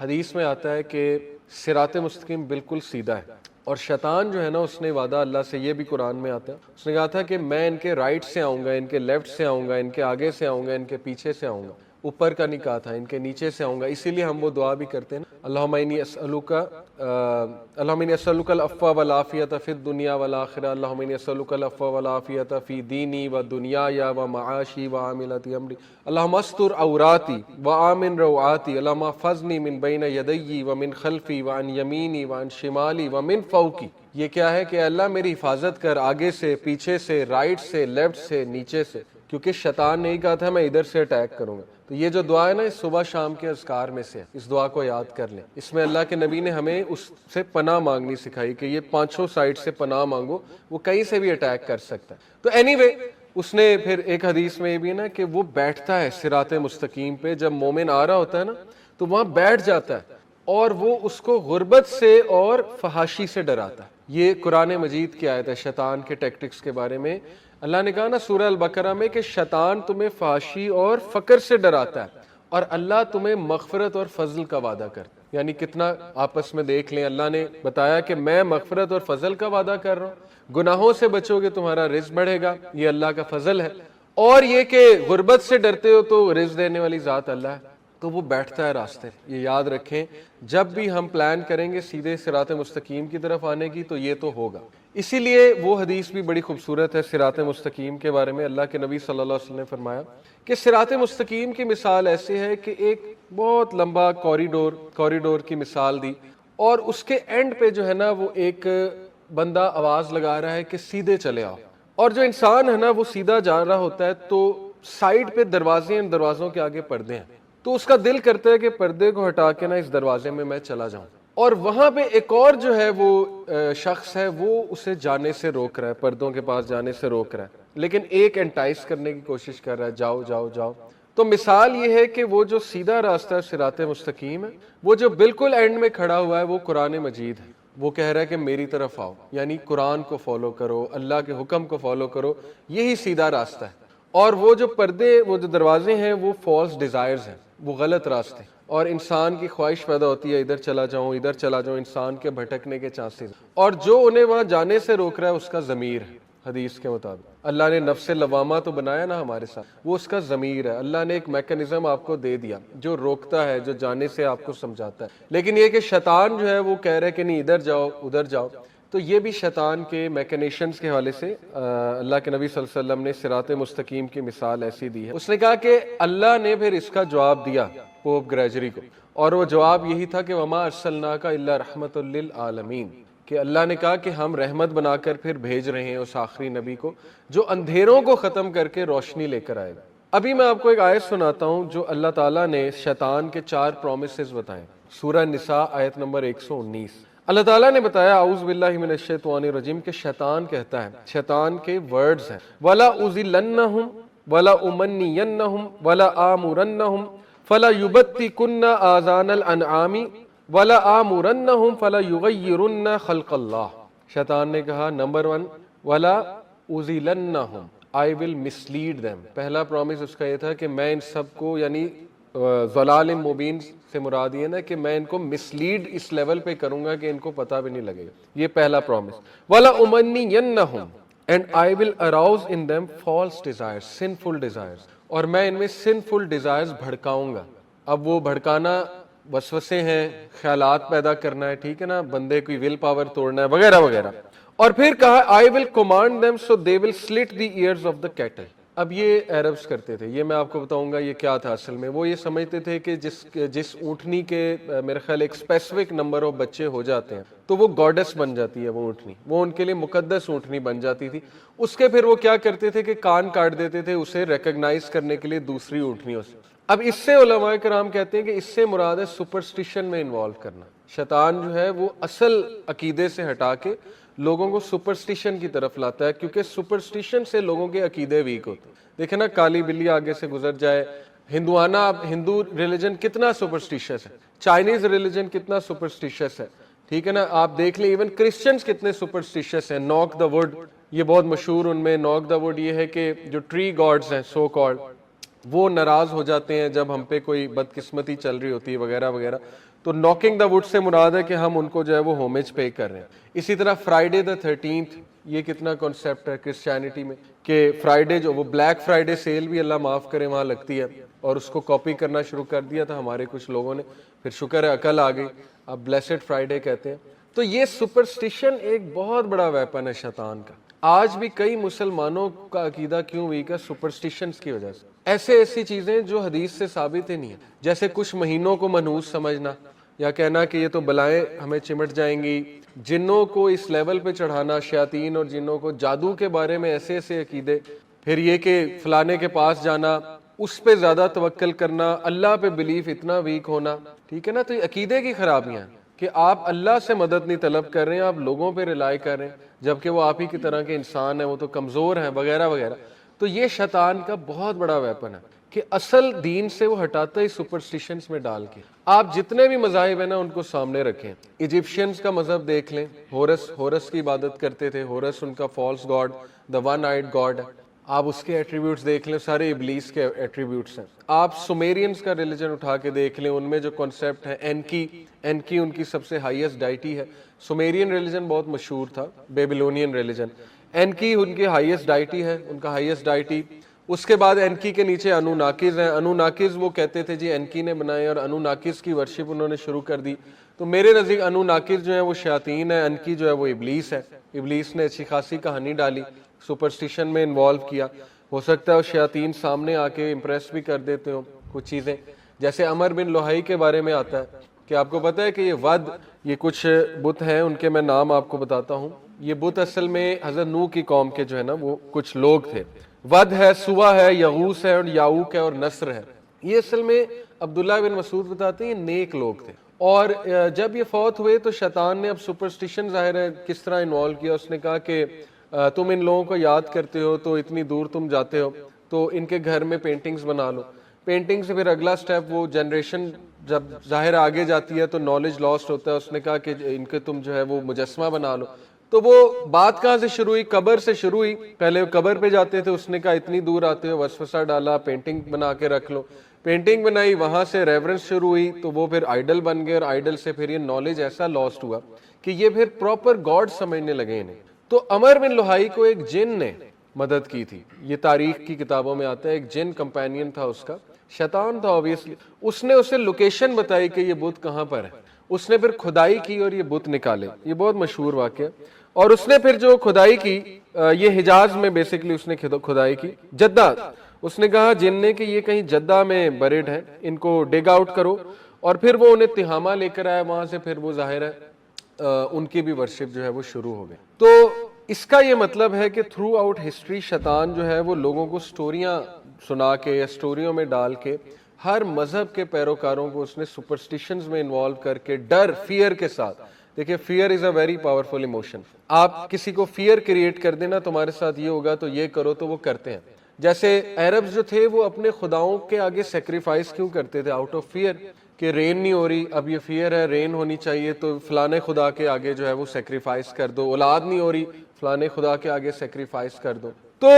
حدیث میں آتا ہے کہ صراط مستقیم بالکل سیدھا ہے، اور شیطان جو ہے نا اس نے وعدہ اللہ سے، یہ بھی قرآن میں آتا ہے، اس نے کہا تھا کہ میں ان کے رائٹ سے آؤں گا، ان کے لیفٹ سے آؤں گا، ان کے آگے سے آؤں گا، ان کے پیچھے سے آؤں گا، اوپر کا نہیں کہا تھا، ان کے نیچے سے آؤں گا۔ اسی لیے ہم وہ دعا بھی کرتے ہیں نا، اللہم انی اسألک اللہم انی اسألک العفو والعافیۃ فی الدنیا والآخرہ، اللہم انی اسألک العفو والعافیۃ فی دینی و دنیایا و معاشی و عاملۃ امری، اللہم استر عوراتی و آمن روعاتی، اللہم احفظنی من بین یدی و من خلفی و عن یمینی و عن شمالی و من فوقی۔ یہ کیا ہے کہ اللہ میری حفاظت کر، آگے سے، پیچھے سے، رائٹ سے، لیفٹ سے، نیچے سے، کیونکہ شیطان نے ہی کہا تھا میں ادھر سے اٹیک کروں گا۔ تو یہ جو دعا ہے نا، اس صبح شام کے اذکار میں سے، اس دعا کو یاد کر لیں۔ اس میں اللہ کے نبی نے ہمیں اس سے پناہ مانگنی سکھائی کہ یہ پانچوں سائڈ سے پناہ مانگو، وہ کہیں سے بھی اٹیک کر سکتا ہے۔ تو اینی وے اس نے پھر ایک حدیث میں یہ بھی ہے نا کہ وہ بیٹھتا ہے صراط مستقیم پہ، جب مومن آ رہا ہوتا ہے نا تو وہاں بیٹھ جاتا ہے، اور وہ اس کو غربت سے اور فحاشی سے ڈراتا ہے۔ یہ قرآن مجید کی آیت ہے شیطان کے ٹیکٹکس کے بارے میں۔ اللہ نے کہا نا سورہ البقرہ میں کہ شیطان تمہیں فحاشی اور فقر سے ڈراتا ہے، اور اللہ تمہیں مغفرت اور فضل کا وعدہ کرتا ہے۔ یعنی کتنا آپس میں دیکھ لیں، اللہ نے بتایا کہ میں مغفرت اور فضل کا وعدہ کر رہا ہوں، گناہوں سے بچو گے تمہارا رزق بڑھے گا، یہ اللہ کا فضل ہے، اور یہ کہ غربت سے ڈرتے ہو تو رزق دینے والی ذات اللہ ہے۔ تو وہ بیٹھتا ہے راستے، یہ یاد رکھیں، جب بھی ہم پلان کریں گے سیدھے صراط مستقیم کی طرف آنے کی تو یہ تو ہوگا۔ اسی لیے وہ حدیث بھی بڑی خوبصورت ہے صراط مستقیم کے بارے میں۔ اللہ کے نبی صلی اللہ علیہ وسلم نے فرمایا کہ صراط مستقیم کی مثال ایسے ہے کہ ایک بہت لمبا کوریڈور کی مثال دی، اور اس کے اینڈ پہ جو ہے نا وہ ایک بندہ آواز لگا رہا ہے کہ سیدھے چلے آؤ، اور جو انسان ہے نا وہ سیدھا جا رہا ہوتا ہے تو سائڈ پہ دروازے ہیں، دروازوں کے آگے پردے ہیں، تو اس کا دل کرتا ہے کہ پردے کو ہٹا کے نا اس دروازے میں چلا جاؤں، اور وہاں پہ ایک اور جو ہے وہ شخص ہے، وہ اسے جانے سے روک رہا ہے، پردوں کے پاس جانے سے روک رہا ہے، لیکن ایک انٹائس کرنے کی کوشش کر رہا ہے، جاؤ جاؤ جاؤ۔ تو مثال یہ ہے کہ وہ جو سیدھا راستہ ہے صراط مستقیم ہے، وہ جو بالکل اینڈ میں کھڑا ہوا ہے وہ قرآن مجید ہے، وہ کہہ رہا ہے کہ میری طرف آؤ، یعنی قرآن کو فالو کرو، اللہ کے حکم کو فالو کرو، یہی سیدھا راستہ ہے۔ اور وہ جو پردے، وہ جو دروازے ہیں، وہ فالس ڈیزائرز ہیں، وہ غلط راستے، اور انسان کی خواہش پیدا ہوتی ہے ادھر چلا جاؤں ادھر چلا جاؤں، انسان کے بھٹکنے کے چانسز، اور جو انہیں وہاں جانے سے روک رہا ہے اس کا ضمیر ہے۔ حدیث کے مطابق اللہ نے نفس لوامہ تو بنایا نا ہمارے ساتھ، وہ اس کا ضمیر ہے۔ اللہ نے ایک میکانزم آپ کو دے دیا جو روکتا ہے، جو جانے سے آپ کو سمجھاتا ہے، لیکن یہ کہ شیطان جو ہے وہ کہہ رہا ہے کہ نہیں ادھر جاؤ ادھر جاؤ۔ تو یہ بھی شیطان کے میکنیشنز کے حوالے سے اللہ کے نبی صلی اللہ علیہ وسلم نے صراط مستقیم کی مثال ایسی دی ہے۔ اس نے کہا کہ اللہ نے پھر اس کا جواب دیا پوپ گریجری کو، اور وہ جواب یہی تھا کہ وما ارسلناک الا رحمۃ للعالمین، کہ اللہ نے کہا کہ ہم رحمت بنا کر پھر بھیج رہے ہیں اس آخری نبی کو جو اندھیروں کو ختم کر کے روشنی لے کر آئے گا۔ ابھی میں آپ کو ایک آیت سناتا ہوں جو اللہ تعالیٰ نے شیطان کے 4 پرومسز بتائے۔ سورہ نساء آیت نمبر 119، اللہ تعالیٰ نے بتایا اعوذ باللہ من الشیطان الرجیم کہ شیطان کہتا ہے، شیطان کے ورڈز ہیں، وَلَا أُضِلَّنَّهُمْ وَلَا أُمَنِّيَنَّهُمْ وَلَا آمُرَنَّهُمْ فَلَا يُبَتِّكُنَّ آذَانَ الْأَنْعَامِ وَلَا آمُرَنَّهُمْ فَلَا يُغَيِّرُنَّ خَلْقَ اللَّهِ۔ شیطان نے کہا نمبر 1 وَلَا أُضِلَّنَّهُمْ، I will mislead them۔ پہلا پرومس اس کا یہ تھا کہ میں ان سب کو، یعنی ضلال مبین سے مراد یہ نا کہ میں ان کو مسلیڈ اس لیول پہ کروں گا کہ ان کو پتہ بھی نہیں لگے گا، یہ پہلا پرومس۔ وَلَا أُمَنِّيَنَّهُمْ and I will arouse in them false desires, sinful desires، اور میں ان میں sinful desires بھڑکاؤں گا۔ اب وہ بھڑکانا وسوسے ہیں، خیالات پیدا کرنا ہے، ٹھیک ہے نا، بندے کی ول پاور توڑنا ہے وغیرہ وغیرہ۔ اور پھر کہا I will command them so they will slit the ears of the cattle۔ اب یہ عربز کرتے تھے، یہ میں آپ کو بتاؤں گا یہ کیا تھا اصل میں۔ وہ یہ سمجھتے تھے کہ جس اونٹنی کے میرے خیال ایک اسپیسیفک نمبر آف بچے ہو جاتے ہیں تو وہ گاڈس بن جاتی ہے، وہ اونٹنی، وہ ان کے لیے مقدس اونٹنی بن جاتی تھی۔ اس کے پھر وہ کیا کرتے تھے کہ کان کاٹ دیتے تھے اسے ریکگنائز کرنے کے لیے دوسری اونٹنیوں سے۔ اب اس سے علماء کرام کہتے ہیں کہ اس سے مراد ہے سپرسٹیشن میں انوالو کرنا۔ شیطان جو ہے وہ اصل عقیدے سے ہٹا کے لوگوں کو سپرسٹیشن کی طرف لاتا ہے، کیونکہ سپرسٹیشن سے لوگوں کے عقیدے ویک ہوتے ہیں۔ دیکھیں نا، کالی بلی آگے سے گزر جائے، ہندو ریلیجن کتنا سپرسٹیشس ہے، چائنیز ریلیجن کتنا سپرسٹیشس ہے، ٹھیک ہے نا، آپ دیکھ لیں ایون کرسچنز کتنے سپرسٹیشس ہیں۔ ناک دا وڈ، یہ بہت مشہور ان میں ناک دا وڈ یہ ہے کہ جو ٹری گاڈز ہیں سو کالڈ، وہ ناراض ہو جاتے ہیں جب ہم پہ کوئی بدقسمتی چل رہی ہوتی ہے وغیرہ وغیرہ، تو ناکنگ دا وڈ سے مراد ہے کہ ہم ان کو جو ہے وہ ہومیج پے کر رہے ہیں. اسی طرح فرائیڈے دا 13th, یہ کتنا کانسیپٹ ہے کرسچینٹی میں کہ فرائیڈے جو وہ بلیک فرائیڈے سیل بھی اللہ معاف کرے وہاں لگتی ہے, اور اس کو کاپی کرنا شروع کر دیا تھا ہمارے کچھ لوگوں نے, پھر شکر ہے عقل آ گئی, اب بلیسڈ فرائیڈے کہتے ہیں. تو یہ سپرسٹیشن ایک بہت بڑا ویپن ہے شیطان کا. آج بھی کئی مسلمانوں کا عقیدہ کیوں ویک ہے؟ سپرسٹیشنز کی وجہ سے. ایسی چیزیں جو حدیث سے ثابت ہی نہیں ہیں, جیسے کچھ مہینوں کو منحوس سمجھنا, یا کہنا کہ یہ تو بلائیں ہمیں چمٹ جائیں گی, جنوں کو اس لیول پہ چڑھانا, شیاطین اور جنوں کو, جادو کے بارے میں ایسے عقیدے, پھر یہ کہ فلانے کے پاس جانا, اس پہ زیادہ توکل کرنا, اللہ پہ بلیف اتنا ویک ہونا, ٹھیک ہے نا. تو یہ عقیدے کی خرابیاں ہیں کہ آپ اللہ سے مدد نہیں طلب کر رہے ہیں, آپ لوگوں پہ ریلائی کر رہے ہیں, جبکہ وہ آپ ہی کی طرح کے انسان ہیں, وہ تو کمزور ہیں وغیرہ وغیرہ. تو یہ شیطان کا بہت بڑا ویپن ہے کہ اصل دین سے وہ ہٹاتا ہی سپرسٹیشنز میں ڈال کے. آپ جتنے بھی مذاہب ہیں نا ان کو سامنے رکھیں. ایجپشینز کا مذہب دیکھ لیں, ہورس کی عبادت کرتے تھے, ہورس ان کا false god, the one eyed god ہے. آپ اس کے ایٹریبیوٹس دیکھ لیں, سارے ابلیس کے ایٹریبیوٹس ہیں. آپ سومیرینز کا ریلیجن اٹھا کے دیکھ لیں, ان میں جو کانسیپٹ ہے اینکی ان کی سب سے ہائیسٹ ڈائٹی ہے. سومیرین ریلیجن بہت مشہور تھا, بیبلونین ریلیجن. اینکی ان کی ہائیسٹ ڈائٹی ہے, ان کا ہائیسٹ ڈائٹی. اس کے بعد اینکی کے نیچے انوناکز ہیں. انوناکز وہ کہتے تھے جی اینکی نے بنائے, اور انوناکز کی ورشپ انہوں نے شروع کر دی. تو میرے نزدیک انوناکز جو ہے وہ شیاطین ہے, انکی جو ہے وہ ابلیس ہے. ابلیس نے اچھی خاصی کہانی ڈالی, سپرسٹیشن میں انوالو کیا. ہو سکتا ہے وہ شیاطین سامنے آ کے امپریس بھی کر دیتے ہوں کچھ چیزیں, جیسے عمر بن لوہائی کے بارے میں آتا ہے کہ آپ کو پتہ ہے کہ یہ ود, یہ کچھ بت ہیں, ان کے میں نام آپ کو بتاتا ہوں. یہ بت اصل میں حضرت نوح کی قوم کے جو ہے نا وہ کچھ لوگ تھے. ود ہے, سوا ہے, یغوس ہے, اور یاؤک ہے, اور نصر ہے. یہ اصل میں عبداللہ بن مسعود بتاتے ہیں یہ نیک لوگ تھے. اور جب یہ فوت ہوئے تو شیطان نے اب سپرسٹیشن ظاہر ہے کس طرح انوالو کیا. اس نے کہا کہ تم ان لوگوں کو یاد کرتے ہو تو اتنی دور تم جاتے ہو, تو ان کے گھر میں پینٹنگز بنا لو. پینٹنگ سے پھر اگلا سٹیپ, وہ جنریشن جب ظاہر آگے جاتی ہے تو نالج لاسٹ ہوتا ہے. اس نے کہا کہ ان کے تم جو ہے وہ مجسمہ بنا لو. تو وہ بات کہاں سے شروع ہوئی؟ قبر سے شروع ہوئی. پہلے وہ قبر پہ جاتے تھے, اس نے کہا اتنی دور آتے ہو, وسوسہ ڈالا, پینٹنگ بنا کے رکھ لو. پینٹنگ بنائی, وہاں سے ریورنس شروع ہوئی, تو وہ پھر آئیڈل بن گئے, اور آئیڈل سے پھر یہ نالج ایسا لاسٹ ہوا کہ یہ پھر پراپر گاڈ سمجھنے لگے انہیں. تو عمر بن لوہائی کو ایک جن نے مدد کی تھی, یہ تاریخ کی کتابوں میں آتا ہے. ایک جن کمپینین تھا اس کا, شیطان تھا obviously. اس نے اسے لوکیشن بتائی کہ یہ بت کہاں پر ہے. اس نے پھر کھدائی کی اور یہ بت نکالے. یہ بہت مشہور واقعہ. اور اس نے پھر جو کھدائی کی, یہ حجاز میں بیسیکلی اس نے کھدائی کی, جدہ. اس نے کہا جن نے کہ یہ کہیں جدہ میں بریڈ ہے, ان کو ڈگ آؤٹ کرو. اور پھر وہ انہیں تہامہ لے کر آیا وہاں سے. پھر وہ ظاہر ہے ان کی بھی ورشپ جو ہے وہ شروع ہو گئی. تو اس کا یہ مطلب ہے کہ تھرو آؤٹ ہسٹری شیطان جو ہے وہ لوگوں کو سٹوریاں سنا کے یا سٹوریوں میں ڈال کے ہر مذہب کے پیروکاروں کو اس نے سپرسٹیشنز میں انوالو کر کے, ڈر, فیئر کے ساتھ. دیکھیں fear is a very powerful emotion. آپ کسی کو فیئر کریٹ کر دینا, تمہارے ساتھ یہ ہوگا تو یہ کرو, تو وہ کرتے ہیں. جیسے عربز جو تھے وہ اپنے خداؤں کے آگے سیکریفائس کیوں کرتے تھے؟ آؤٹ آف فیئر کہ رین نہیں ہو رہی, اب یہ فیئر ہے, رین ہونی چاہیے, تو فلانے خدا کے آگے جو ہے وہ سیکریفائس کر دو. اولاد نہیں ہو رہی, فلانے خدا کے آگے سیکریفائس کر دو. تو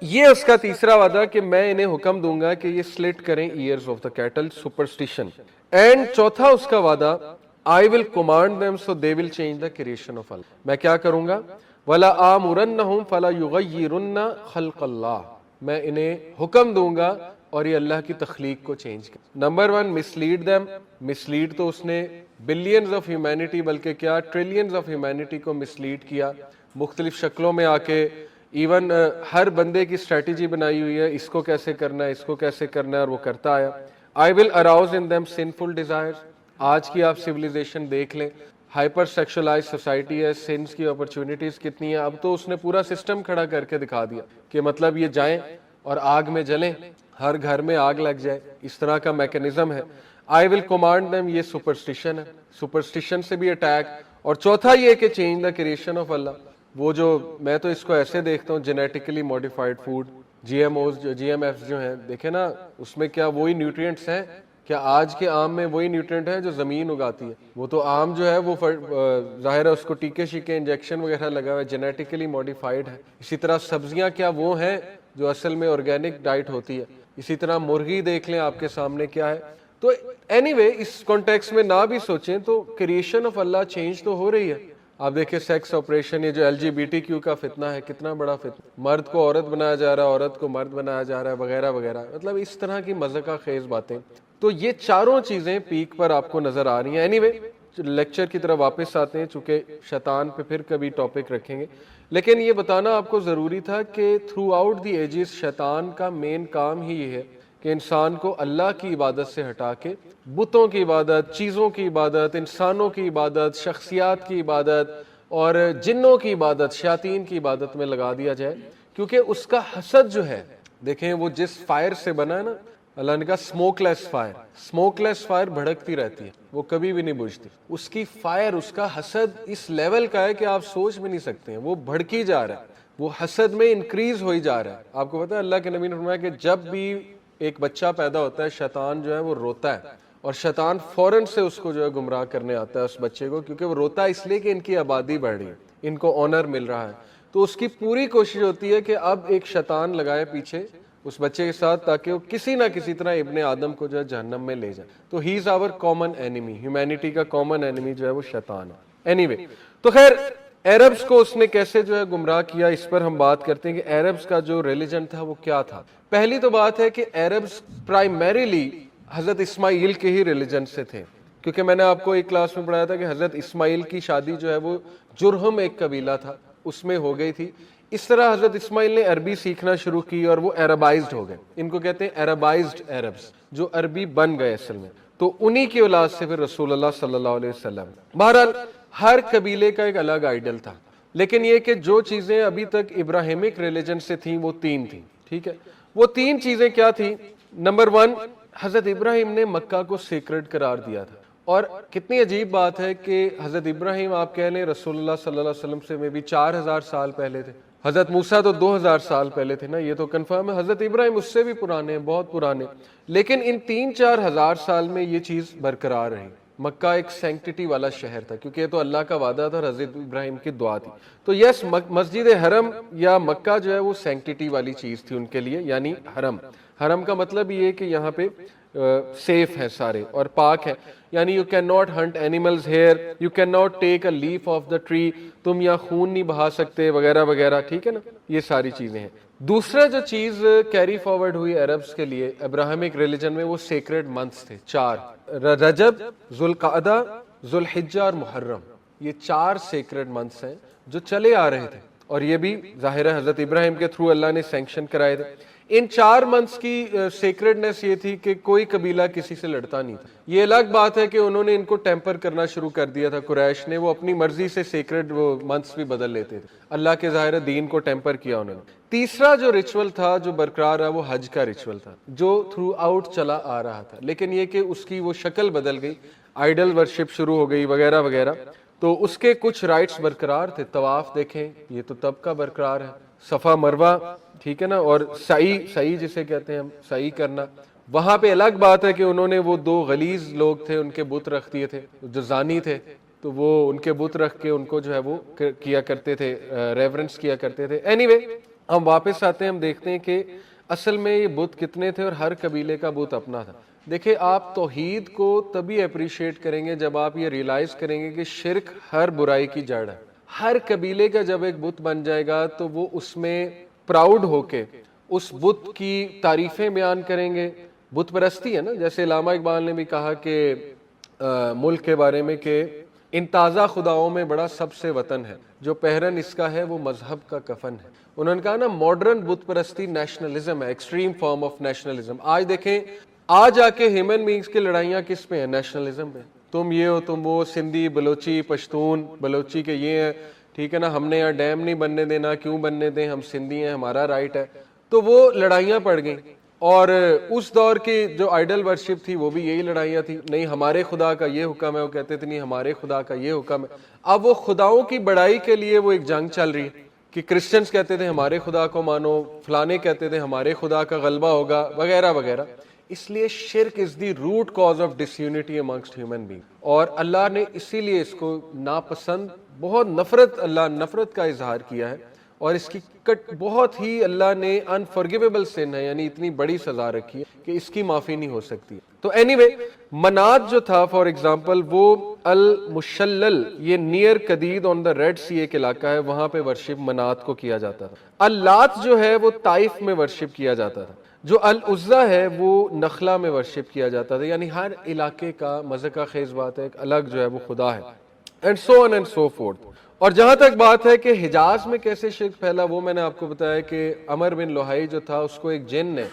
یہ اس کا تیسرا وعدہ کہ میں انہیں حکم دوں گا کہ یہ سلٹ کریں ears of the cattle, superstition. And چوتھا اس کا وعدہ, I will command them so they will change the creation of Allah. میں کیا کروں گا؟ وَلَا آمُرَنَّهُمْ فَلَا يُغَيِّرُنَّ خَلْقَ اللَّهِ. میں انہیں حکم دوں گا اور یہ اللہ کی تخلیق کو چینج کر. Number 1, mislead them. mislead تو اس نے billions of humanity, بلکہ کیا trillions of humanity کو mislead کیا مختلف شکلوں میں آ کے. ایون ہر بندے کی اسٹریٹجی بنائی ہوئی ہے, اس کو کیسے کرنا ہے, اس کو کیسے کرنا ہے, اور وہ کرتا آیا. I will arouse in them sinful desires. آج کی آپ سویلائزیشن دیکھ لیں, ہائپر سیکشولائز سوسائٹی ہے, سینس کی اپرچونٹیز کتنی ہیں. اب تو اس نے پورا سسٹم کھڑا کر کے دکھا دیا کہ مطلب یہ جائیں اور آگ میں جلیں, ہر گھر میں آگ لگ جائے, اس طرح کا میکنزم ہے. I will command them, یہ سپرسٹیشن ہے, سپرسٹیشن سے بھی اٹیک. اور چوتھا یہ کہ change the creation of Allah. وہ جو میں تو اس کو ایسے دیکھتا ہوں, genetically modified food, G M Os, جو جی ایم ایف جو ہیں, دیکھیں نا اس میں کیا وہی نیوٹرینٹس ہیں؟ کیا آج کے آم میں وہی نیوٹرینٹ ہے جو زمین اگاتی ہے؟ وہ تو آم جو ہے وہ ظاہر ہے اس کو ٹیکے شیکے انجیکشن وغیرہ لگا ہوا ہے, جینیٹیکلی ماڈیفائڈ ہے. اسی طرح سبزیاں کیا وہ ہیں جو اصل میں آرگینک ڈائٹ ہوتی ہے؟ اسی طرح مرغی دیکھ لیں آپ کے سامنے کیا ہے, تو اینی وے اس کانٹیکس میں نہ بھی سوچیں تو کریشن آف اللہ چینج تو ہو رہی ہے. آپ دیکھیں سیکس آپریشن، یہ جو LGBTQ کا فتنہ ہے، کتنا بڑا فتنہ، مرد کو عورت بنایا جا رہا ہے، عورت کو مرد بنایا جا رہا ہے، وغیرہ وغیرہ، مطلب اس طرح کی مذہقہ خیز باتیں. تو یہ چاروں چیزیں پیک پر آپ کو نظر آ رہی ہیں. اینی وے لیکچر کی طرف واپس آتے ہیں، چونکہ شیطان پہ پھر کبھی ٹاپک رکھیں گے. لیکن یہ بتانا آپ کو ضروری تھا کہ تھرو آؤٹ دی ایجز شیطان کا مین کام ہی یہ ہے کہ انسان کو اللہ کی عبادت سے ہٹا کے بتوں کی عبادت، چیزوں کی عبادت، انسانوں کی عبادت، شخصیات کی عبادت اور جنوں کی عبادت، شیاطین کی عبادت میں لگا دیا جائے. کیونکہ اس کا حسد جو ہے، دیکھیں وہ جس فائر سے بنا ہے نا، اللہ نے کہا اسموک لیس فائر، اسموک لیس فائر بھڑکتی رہتی ہے، وہ کبھی بھی نہیں بجھتی. اس کی فائر، اس کا حسد اس لیول کا ہے کہ آپ سوچ بھی نہیں سکتے ہیں، وہ بھڑکی جا رہا ہے، وہ حسد میں انکریز ہوئی جا رہا ہے. آپ کو پتا ہے اللہ کے نبی نے فرمایا کہ جب بھی ایک بچہ پیدا ہوتا ہے شیطان جو ہے وہ روتا ہے، اور شیطان فوراً سے اس کو جو ہے گمراہ کرنے آتا ہے اس بچے کو، کیونکہ وہ روتا ہے اس لیے کہ ان کی آبادی بڑھ رہی ہے، ان کو آنر مل رہا ہے. تو اس کی پوری کوشش ہوتی ہے کہ اب ایک شیطان لگائے پیچھے اس بچے کے ساتھ، تاکہ وہ کسی نہ کسی طرح ابن آدم کو جو ہے جہنم میں لے جائے. تو he is our common enemy, humanity کا کامن اینیمی جو ہے وہ شیطان ہے. اینی وے تو خیر عربز کو اس نے کیسے جو ہے گمراہ کیا، اس پر ہم بات کرتے ہیں کہ عربز کا جو ریلیجن تھا وہ کیا تھا. پہلی تو بات ہے کہ عربز پرائمریلی حضرت اسماعیل کے ہی ریلیجن سے تھے، کیونکہ میں نے آپ کو ایک کلاس میں پڑھایا تھا کہ حضرت اسماعیل کی شادی جو ہے وہ جرہم ایک قبیلہ تھا اس میں ہو گئی تھی. اس طرح حضرت اسماعیل نے عربی سیکھنا شروع کی اور وہ عربائزڈ ہو گئے. ان کو کہتے ہیں عربائزڈ عربز، جو عربی بن گئے اصل میں. تو انہی کی اولاد سے پھر رسول اللہ صلی اللہ علیہ وسلم. بہرحال ہر قبیلے کا ایک الگ آئیڈل تھا، لیکن یہ کہ جو چیزیں ابھی تک ابراہیمک ریلیجن سے تھیں وہ تین تھیں. ٹھیک ہے، وہ تین چیزیں کیا تھیں؟ نمبر 1، حضرت ابراہیم نے مکہ کو سیکرڈ قرار دیا تھا. اور کتنی عجیب بات ہے کہ حضرت ابراہیم آپ کہہ لیں رسول اللہ صلی اللہ علیہ وسلم سے میں بھی 4000 سال پہلے تھے. حضرت موسیٰ تو 2000 سال پہلے تھے نا، یہ تو کنفرم ہے. حضرت ابراہیم اس سے بھی پرانے ہیں، بہت پرانے. لیکن ان 3-4 ہزار سال میں یہ چیز برقرار رہی. مکہ ایک سینکٹیٹی والا شہر تھا، کیونکہ یہ تو اللہ کا وعدہ تھا، حضرت ابراہیم کی دعا تھی. تو یس، مسجد حرم یا مکہ جو ہے وہ سینکٹیٹی والی چیز تھی ان کے لیے، یعنی حرم. حرم کا مطلب یہ ہے کہ یہاں پہ سیف ہے سارے اور پاک ہے. یعنی you can not hunt animals here, you can not take a leaf of the tree, تم یہاں خون نہیں بہا سکتے وغیرہ وغیرہ. ٹھیک ہے نا، یہ ساری چیزیں ہیں. دوسرا جو چیز کیری فارورڈ ہوئی عربز کے لیے ابراہمک ریلیجن میں، وہ سیکرڈ منتھس تھے 4: رجب، ذوالقعدہ، ذوالحجہ اور محرم. یہ 4 سیکرڈ منتھس ہیں جو چلے آ رہے تھے، اور یہ بھی ظاہر ہے حضرت ابراہیم کے تھرو اللہ نے سینکشن کرائے تھے. ان 4 منتھس کی سیکرڈنس یہ تھی کہ کوئی قبیلہ کسی سے لڑتا نہیں تھا. یہ الگ بات ہے کہ انہوں نے ان کو ٹیمپر کرنا شروع کر دیا تھا قریش نے، وہ اپنی مرضی سے سیکرڈ وہ منتھس بھی بدل لیتے تھے. اللہ کے ظاہر دین کو ٹیمپر کیا انہوں نے. تیسرا جو ریچول تھا جو برقرار رہا وہ حج کا ریچول تھا، جو تھرو آؤٹ چلا آ رہا تھا. لیکن یہ کہ اس کی وہ شکل بدل گئی، آئیڈل ورشپ شروع ہو گئی وغیرہ وغیرہ. تو اس کے کچھ رائٹس برقرار تھے. طواف دیکھیں، یہ تو تب کا برقرار ہے. صفا مروہ، ٹھیک ہے نا، اور سعی جسے کہتے ہیں ہم، سعی کرنا. وہاں پہ الگ بات ہے کہ انہوں نے وہ 2 غلیظ لوگ تھے، ان کے بت رکھ دیے تھے جو زانی تھے، تو وہ ان کے بت رکھ کے ان کو جو ہے وہ کیا کرتے تھے، ریورنس کیا کرتے تھے. اینی وے ہم واپس آتے ہیں، ہم دیکھتے ہیں کہ اصل میں یہ بت کتنے تھے اور ہر قبیلے کا بت اپنا تھا. دیکھیں آپ توحید کو تبھی اپریشیٹ کریں گے جب آپ یہ ریلائز کریں گے کہ شرک ہر برائی کی جڑ ہے. ہر قبیلے کا جب ایک بت بن جائے گا تو وہ اس میں پراؤڈ ہو کے اس بت کی تعریفیں بیان کریں گے. بت پرستی ہے نا، جیسے علامہ اقبال نے بھی کہا کہ ملک کے بارے میں کہ ان تازہ خداؤں میں بڑا سب سے وطن ہے، جو پہرن اس کا ہے وہ مذہب کا کفن ہے. انہوں نے کہا نا ماڈرن بت پرستی نیشنلزم ہے، ایکسٹریم فارم آف نیشنلزم. آج دیکھیں، آج آ کے ہیومن بینگز کی لڑائیاں کس پہ ہیں؟ نیشنلزم پہ. تم یہ ہو، تم وہ، سندھی، بلوچی، پشتون، بلوچی کے یہ ہیں، ٹھیک ہے نا، ہم نے یہاں ڈیم نہیں بننے دینا، کیوں بننے دیں، ہم سندھی ہیں، ہمارا رائٹ ہے. تو وہ لڑائیاں پڑ گئیں. اور اس دور کی جو آئیڈل ورشپ تھی وہ بھی یہی لڑائیاں تھیں. نہیں ہمارے خدا کا یہ حکم ہے، وہ کہتے تھے نہیں ہمارے خدا کا یہ حکم ہے. اب وہ خداؤں کی بڑائی کے لیے وہ ایک جنگ چل رہی ہے کہ کرسچنز کہتے تھے ہمارے خدا کو مانو، فلانے کہتے تھے ہمارے خدا کا غلبہ ہوگا وغیرہ وغیرہ. اس لیے شرک is the root cause of disunity amongst human being, اور اللہ نے اسی لیے اس کو ناپسند، بہت نفرت، اللہ نفرت کا اظہار کیا ہے. اور اس کی بہت ہی اللہ نے انفارگیویبل سن ہے، یعنی اتنی بڑی سزا رکھی ہے کہ اس کی معافی نہیں ہو سکتی. تو اینی وے منات جو تھا فار ایگزامپل وہ المشلل، یہ نیئر قدید آن دا ریڈ سی ایک علاقہ ہے، وہاں پہ ورشپ منات کو کیا جاتا تھا. اللات جو ہے وہ طائف میں ورشپ کیا جاتا تھا. جو العزا ہے وہ نخلا میں ورشپ کیا جاتا تھا. یعنی ہر علاقے کا مزہ کا خیز بات ہے، ایک الگ جو ہے وہ خدا ہے. And so on and so forth. اور جہاں تک بات ہے کہ حجاز میں کیسے شرک پھیلا، وہ میں نے آپ کو بتایا کہ عمر بن لوہائی جو تھا اس کو ایک جن نے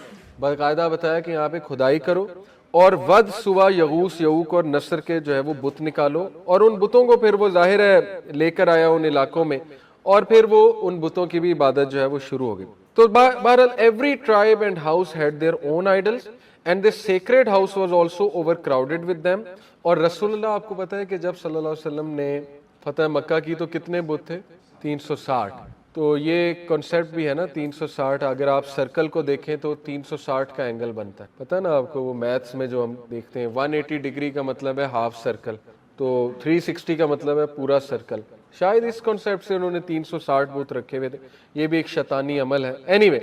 باقاعدہ بتایا کہ یہاں پہ کھدائی کرو اور ود سوا یغوس یعوق اور نصر کے جو ہے وہ بت نکالو، اور ان بتوں کو پھر وہ ظاہر ہے لے کر آیا ان علاقوں میں، اور پھر وہ ان بتوں کی بھی عبادت جو ہے وہ شروع ہو گئی. تو بہرحال every tribe and house had their own idols and this sacred house was also overcrowded with them. اور رسول اللہ آپ کو پتہ ہے کہ جب صلی اللہ علیہ وسلم نے فتح مکہ کی تو کتنے بت تھے؟ 360. تو یہ کنسیپٹ بھی ہے نا 360، اگر آپ سرکل کو دیکھیں تو 360 کا اینگل بنتا ہے. پتہ نا آپ کو وہ میتھس میں جو ہم دیکھتے ہیں 180 ڈگری کا مطلب ہے ہاف سرکل، تو 360 کا مطلب ہے پورا سرکل. شاید اس کنسیپٹ سے انہوں نے 360 بت رکھے ہوئے تھے. یہ بھی ایک شیطانی عمل ہے. اینی وے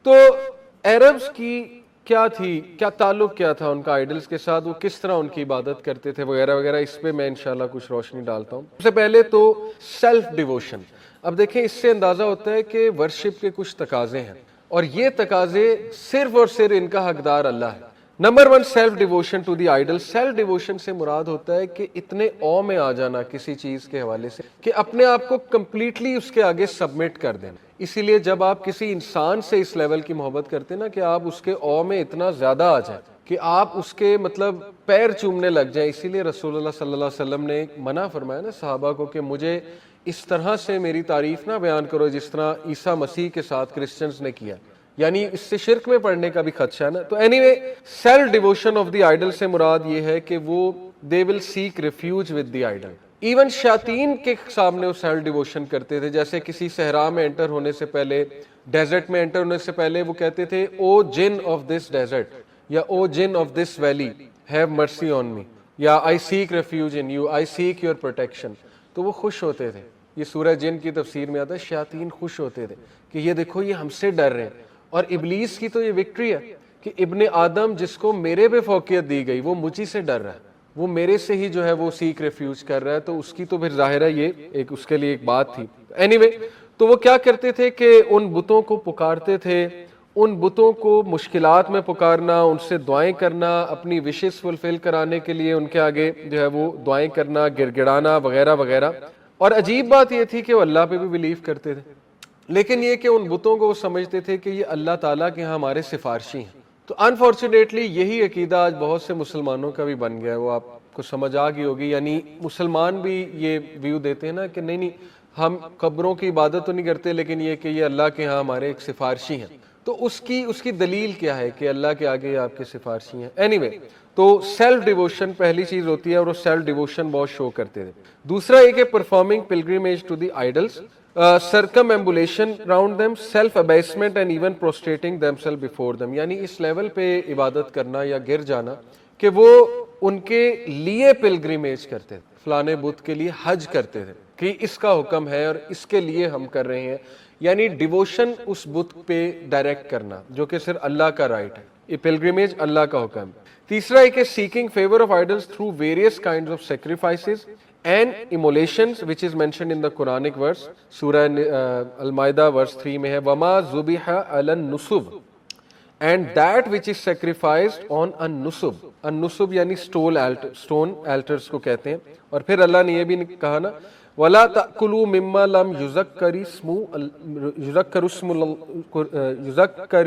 تو عربز کی کیا تھی، کیا تعلق کیا تھا ان کا آئیڈلز کے ساتھ، وہ کس طرح ان کی عبادت کرتے تھے وغیرہ وغیرہ، اس پہ میں انشاءاللہ کچھ روشنی ڈالتا ہوں. سب سے پہلے تو سیلف ڈیووشن. اب دیکھیں اس سے اندازہ ہوتا ہے کہ ورشپ کے کچھ تقاضے ہیں، اور یہ تقاضے صرف اور صرف ان کا حقدار اللہ ہے. Number 1 self devotion to the idol. Self devotion سے مراد ہوتا ہے کہ اتنے او میں آ جانا کسی چیز کے حوالے سے کہ اپنے آپ کو کمپلیٹلی اس کے آگے سبمٹ کر دینا. اسی لیے جب آپ کسی انسان سے اس لیول کی محبت کرتے ہیں نا کہ آپ اس کے او میں اتنا زیادہ آ جائیں کہ آپ اس کے مطلب پیر چومنے لگ جائیں. اسی لیے رسول اللہ صلی اللہ علیہ وسلم نے منع فرمایا نا صحابہ کو کہ مجھے اس طرح سے میری تعریف نہ بیان کرو جس طرح عیسیٰ مسیح کے ساتھ کرسچنز نے کیا، یعنی اس سے شرک میں پڑنے کا بھی خدشہ ہے نا. تو anyway self devotion of the idol سے مراد یہ ہے کہ وہ they will seek refuge with the idol. Even شیاطین کے سامنے وہ سیلف ڈیووشن کرتے تھے. جیسے کسی صحرا میں انٹر ہونے سے پہلے، ڈیزرٹ میں انٹر ہونے سے پہلے وہ کہتے تھے او جن آف دس ڈیزرٹ یا او جن آف دس ویلی ہیو مرسی آن می، یا I seek refuge in you, I seek your protection. تو وہ خوش ہوتے تھے. یہ سورہ جن کی تفسیر میں آتا ہے شیاطین خوش ہوتے تھے کہ یہ دیکھو یہ ہم سے ڈر رہے ہیں. اور ابلیس کی تو یہ وکٹری ہے کہ ابن آدم جس کو میرے پہ فوقیت دی گئی وہ مجھ ہی سے ڈر رہا ہے، وہ میرے سے ہی جو ہے وہ سیک ریفیوج کر رہا ہے. تو اس کی تو پھر ظاہر ہے یہ ایک اس کے لیے ایک بات تھی. اینی وے تو وہ کیا کرتے تھے کہ ان بتوں کو پکارتے تھے، ان بتوں کو مشکلات میں پکارنا، ان سے دعائیں کرنا، اپنی وشز فلفل کرانے کے لیے ان کے آگے جو ہے وہ دعائیں کرنا، گڑ گڑانا وغیرہ وغیرہ. اور عجیب بات یہ تھی کہ وہ اللہ پہ بھی بلیو کرتے تھے، لیکن یہ کہ ان بتوں کو وہ سمجھتے تھے کہ یہ اللہ تعالیٰ کے ہاں ہمارے سفارشی ہیں. تو انفارچونیٹلی یہی عقیدہ آج بہت سے مسلمانوں کا بھی بن گیا ہے. وہ آپ کو سمجھ آ گئی ہوگی، یعنی مسلمان بھی یہ ویو دیتے ہیں نا کہ نہیں ہم قبروں کی عبادت تو نہیں کرتے، لیکن یہ کہ یہ اللہ کے ہاں ہمارے ایک سفارشی ہیں. تو اس کی دلیل کیا ہے کہ اللہ کے آگے آپ کے سفارشی ہیں. اینی وے تو سیلف ڈیووشن پہلی چیز ہوتی ہے، اور وہ سیلف ڈیووشن بہت شو کرتے تھے. دوسرا یہ کہ performing pilgrimage to the idols, circumambulation around them, self abasement and even prostrating themselves before them. یعنی اس لیول پہ عبادت کرنا یا گر جانا کہ وہ ان کے لیے پلگریمیج کرتے تھے، فلانے بت کے لیے حج کرتے تھے کہ اس کا حکم ہے اور اس کے لیے ہم کر رہے ہیں. یعنی ڈیووشن اس بت پہ ڈائریکٹ کرنا جو کہ صرف اللہ کا رائٹ ہے، یہ پلگریمیج اللہ کا حکم ہے. تیسرا ہے کہ seeking favor of idols through various kinds of sacrifices and immolations which is mentioned in the Quranic verse. Surah Al-Ma'idah verse 3 میں ہے وَمَا ذُبِحَ عَلَى النُّصُبِ and that which is sacrificed on النُّصُب. النُّصُب یعنی stone altars کو کہتے ہیں. اور پھر اللہ نے یہ بھی کہا نا وَلَا تَأْكُلُوا مِمَّا لَمْ يُذَكَّرِ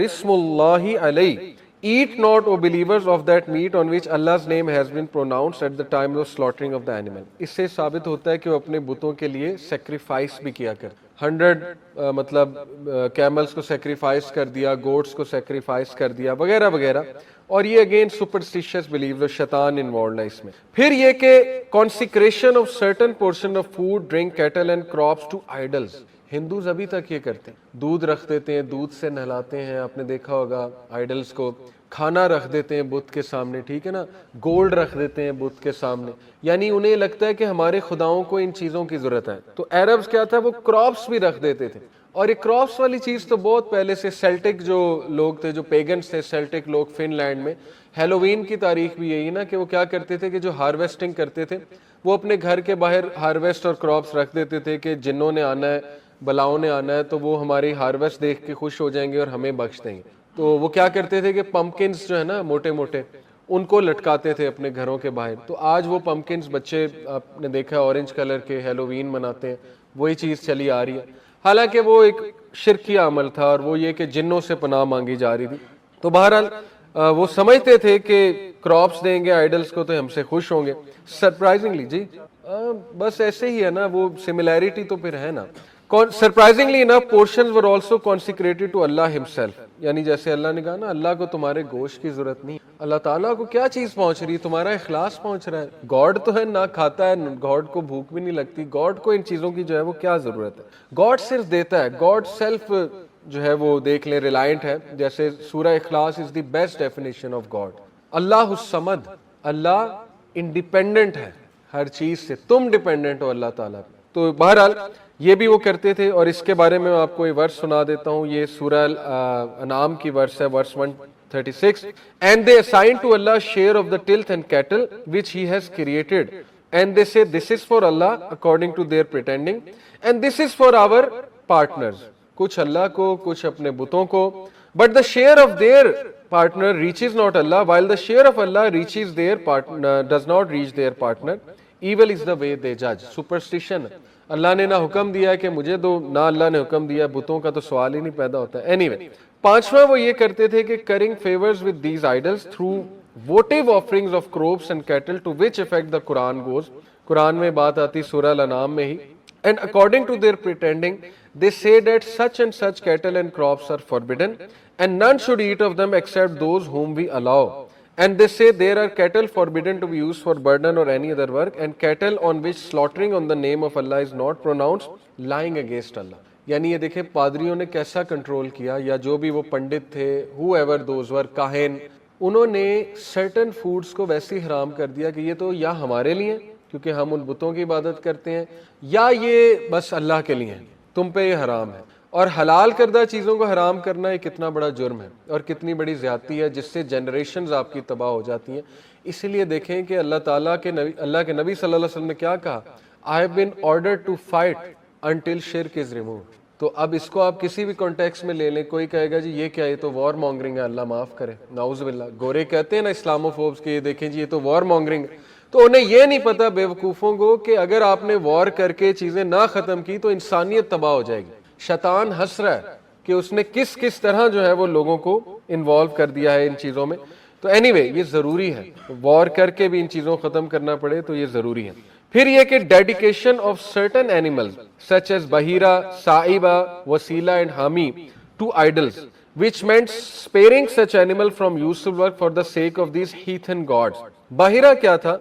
اسْمُ اللَّهِ عَلَيْهِ. Eat not, O believers, of that meat on which Allah's name has been pronounced at the time of slaughtering of the animal. اس سے ثابت ہوتا ہے کہ وہ اپنے بتوں کے لیے سیکریفائس بھی کیا کرتے. 100 مطلب کیملز کو سیکریفائس کر دیا، گوٹس کو سیکریفائس کر دیا وغیرہ وغیرہ. اور یہ اگین سپرسٹیشس بلیوز اور شیطان انوالوڈ ہے اس میں. پھر یہ کہ consecration of certain portion of food, drink, cattle and crops to idols. Hindus ابھی تک یہ کرتے ہیں، دودھ رکھ دیتے ہیں، دودھ سے نہلاتے ہیں. آپ نے دیکھا ہوگا آئیڈلز کو، کھانا رکھ دیتے ہیں بت کے سامنے، ٹھیک ہے نا، گولڈ رکھ دیتے ہیں بت کے سامنے. یعنی انہیں لگتا ہے کہ ہمارے خداؤں کو ان چیزوں کی ضرورت ہے. تو عربز کیا تھا، وہ کراپس بھی رکھ دیتے تھے. اور یہ کراپس والی چیز تو بہت پہلے سے، سیلٹک جو لوگ تھے، جو پیگنس تھے سیلٹک لوگ فن لینڈ میں، ہیلووین کی تاریخ بھی یہی نا کہ وہ کیا کرتے تھے کہ جو ہارویسٹنگ کرتے تھے وہ اپنے گھر کے باہر ہارویسٹ اور کراپس رکھ دیتے تھے کہ جنوں نے آنا ہے، بلاؤں نے آنا ہے تو وہ ہماری ہارویسٹ دیکھ کے خوش ہو جائیں گے اور ہمیں بخش دیں گے. تو وہ کیا کرتے تھے کہ پمپکنز جو ہے نا موٹے موٹے ان کو لٹکاتے تھے اپنے گھروں کے باہر. تو آج وہ پمپکنز بچے آپ نے دیکھا اورنج کلر کے ہیلووین مناتے ہیں، وہی چیز چلی آ رہی ہے. حالانکہ وہ ایک شرکی عمل تھا اور وہ یہ کہ جنوں سے پناہ مانگی جا رہی تھی. تو بہرحال وہ سمجھتے تھے کہ کراپس دیں گے آئیڈلز کو تو ہم سے خوش ہوں گے. سرپرائزنگلی جی بس ایسے ہی ہے نا، وہ سملیرٹی تو پھر ہے نا. Surprisingly enough, portions were also consecrated to Allah himself. یعنی جیسے اللہ نے کہا نا اللہ کو تمہارے گوشت کی ضرورت نہیں، اللہ تعالیٰ کو کیا چیز پہنچ رہی ہے، تمہارا اخلاص پہنچ رہا ہے. گاڈ تو ہے نہ کھاتا ہے، گاڈ کو بھوک بھی نہیں لگتی، گاڈ کو ان چیزوں کی جو ہے وہ کیا ضرورت ہے. گاڈ صرف دیتا ہے، گاڈ سیلف جو ہے وہ دیکھ لیں ریلائنٹ ہے. جیسے سورہ اخلاص is the best definition of God. اللہ الصمد، اللہ انڈیپینڈنٹ ہے ہر چیز سے، تم ڈیپینڈنٹ ہو اللہ تعالیٰ پہ. تو بہرحال یہ بھی وہ کرتے تھے، اور اس کے بارے میں آپ کو یہ ورس سنا دیتا ہوں. یہ سورہ انعام کی ورس ہے، ورس 136. And they assign to Allah share of the tilth and cattle which he has created, and they say this is for Allah according to their pretending, and this is for our partners. کچھ اللہ کو، کچھ اپنے بتوں کو. But the share of their partner reaches not Allah, while the share of Allah reaches their partner, does not reach their partner. Evil is the way they judge. Superstition. اللہ نے نہ حکم دیا کہ مجھے دو، نہ اللہ نے حکم دیا، بتوں کا تو سوال ہی نہیں پیدا ہوتا. Anyway, پانچواں وہ یہ کرتے تھے کہ کرنگ favours with these idols through votive offerings of crops and cattle, to which effect the Quran goes. قرآن میں بات آتی سورہ الانعام میں ہی. And according to their pretending, they say that such and such cattle and crops are forbidden, and none should eat of them except those whom we allow. And they say there are cattle forbidden to be used for burden or any other work, and cattle on which slaughtering on the name of Allah is not pronounced, lying against Allah. یعنی یہ دیکھیں پادریوں نے کیسا control کیا، یا جو بھی وہ پنڈت تھے، whoever those were، کاہن، انہوں نے certain foods کو ویسے ہی حرام کر دیا کہ یہ تو یا ہمارے لیے ہیں کیونکہ ہم ان بتوں کی عبادت کرتے ہیں، یا یہ بس اللہ کے لیے ہیں، تم پہ یہ حرام ہے. اور حلال کردہ چیزوں کو حرام کرنا یہ کتنا بڑا جرم ہے اور کتنی بڑی زیادتی ہے، جس سے جنریشنز آپ کی تباہ ہو جاتی ہیں. اسی لیے دیکھیں کہ اللہ تعالیٰ کے نبی، اللہ کے نبی صلی اللہ علیہ وسلم نے کیا کہا، I have been ordered to fight until shirk is removed. تو اب اس کو آپ کسی بھی کانٹیکس میں لے لیں، کوئی کہے گا جی یہ کیا، یہ تو وار مانگرنگ ہے، اللہ معاف کرے، نعوذ باللہ. گورے کہتے ہیں نا اسلاموفوبس کے، یہ دیکھیں جی یہ تو وار مانگرنگ ہے. تو انہیں یہ نہیں پتا بے وقوفوں کو کہ اگر آپ نے وار کر کے چیزیں نہ ختم کی تو انسانیت تباہ ہو جائے گی. شیطان ہنس رہا ہے کہ اس نے کس طرح جو ہے وہ لوگوں کو انوالو کر دیا ہے ان چیزوں میں. تو اینی یہ ضروری ہے، وار کر کے بھی ان چیزوں کو ختم کرنا پڑے تو یہ ضروری ہے. پھر یہ کہ dedication of certain animals such as بحیرہ، صائبہ، وسیلہ اینڈ حامی to idols which meant sparing such animal from useful work for the sake of these heathen gods. Bahira kya tha?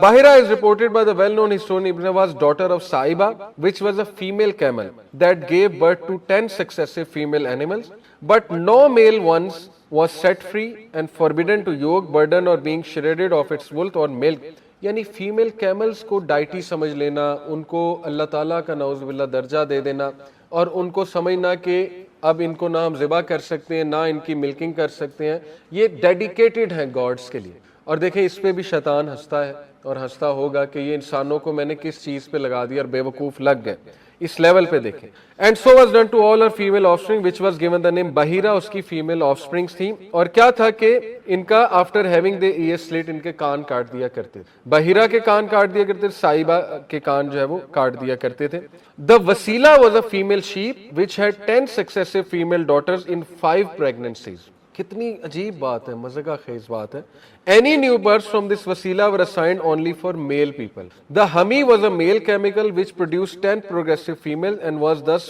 Bahira is reported by the well-known historian Ibn Abbas, daughter of Saiba, which was a female camel that gave birth to 10 successive female animals, but no male ones was set free and forbidden to yoke, burden or being shredded of its wool or milk. یعنی female camels کو deity سمجھ لینا، ان کو اللہ تعالیٰ کا نعوذ باللہ درجہ دے دینا، اور ان کو سمجھنا کہ اب ان کو نہ ہم ذبح کر سکتے ہیں نہ ان کی ملکنگ کر سکتے ہیں، یہ ڈیڈیکیٹڈ ہیں گاڈز کے لیے. اور دیکھیں اس پہ بھی شیطان ہنستا ہے اور ہنستا ہوگا کہ یہ انسانوں کو میں نے کس چیز پہ لگا دیا اور بے وقوف لگ گئے. اس لیول پہ دیکھیں. And so was done to all Hare female of spring which was given the نیم بحیرہ، اس کی فیمیل آف اسپرنگس تھیں. اور کیا تھا کہ ان کا آفٹر ہیونگ دے ایئر سلٹ ان کے کان کاٹ دیا کرتے تھے. بحیرہ کے کان کاٹ دیا کرتے تھے، صائبہ کے کان جو ہے وہ کاٹ دیا کرتے تھے. دا وسیلہ was a female shape which had 10 successive female daughters in 5 pregnancies. کتنی عجیب بات ہے، مزہ خیز بات ہے. Any new births from this wasila were assigned only for male people. The hummy was a male chemical which produced 10 progressive females and was thus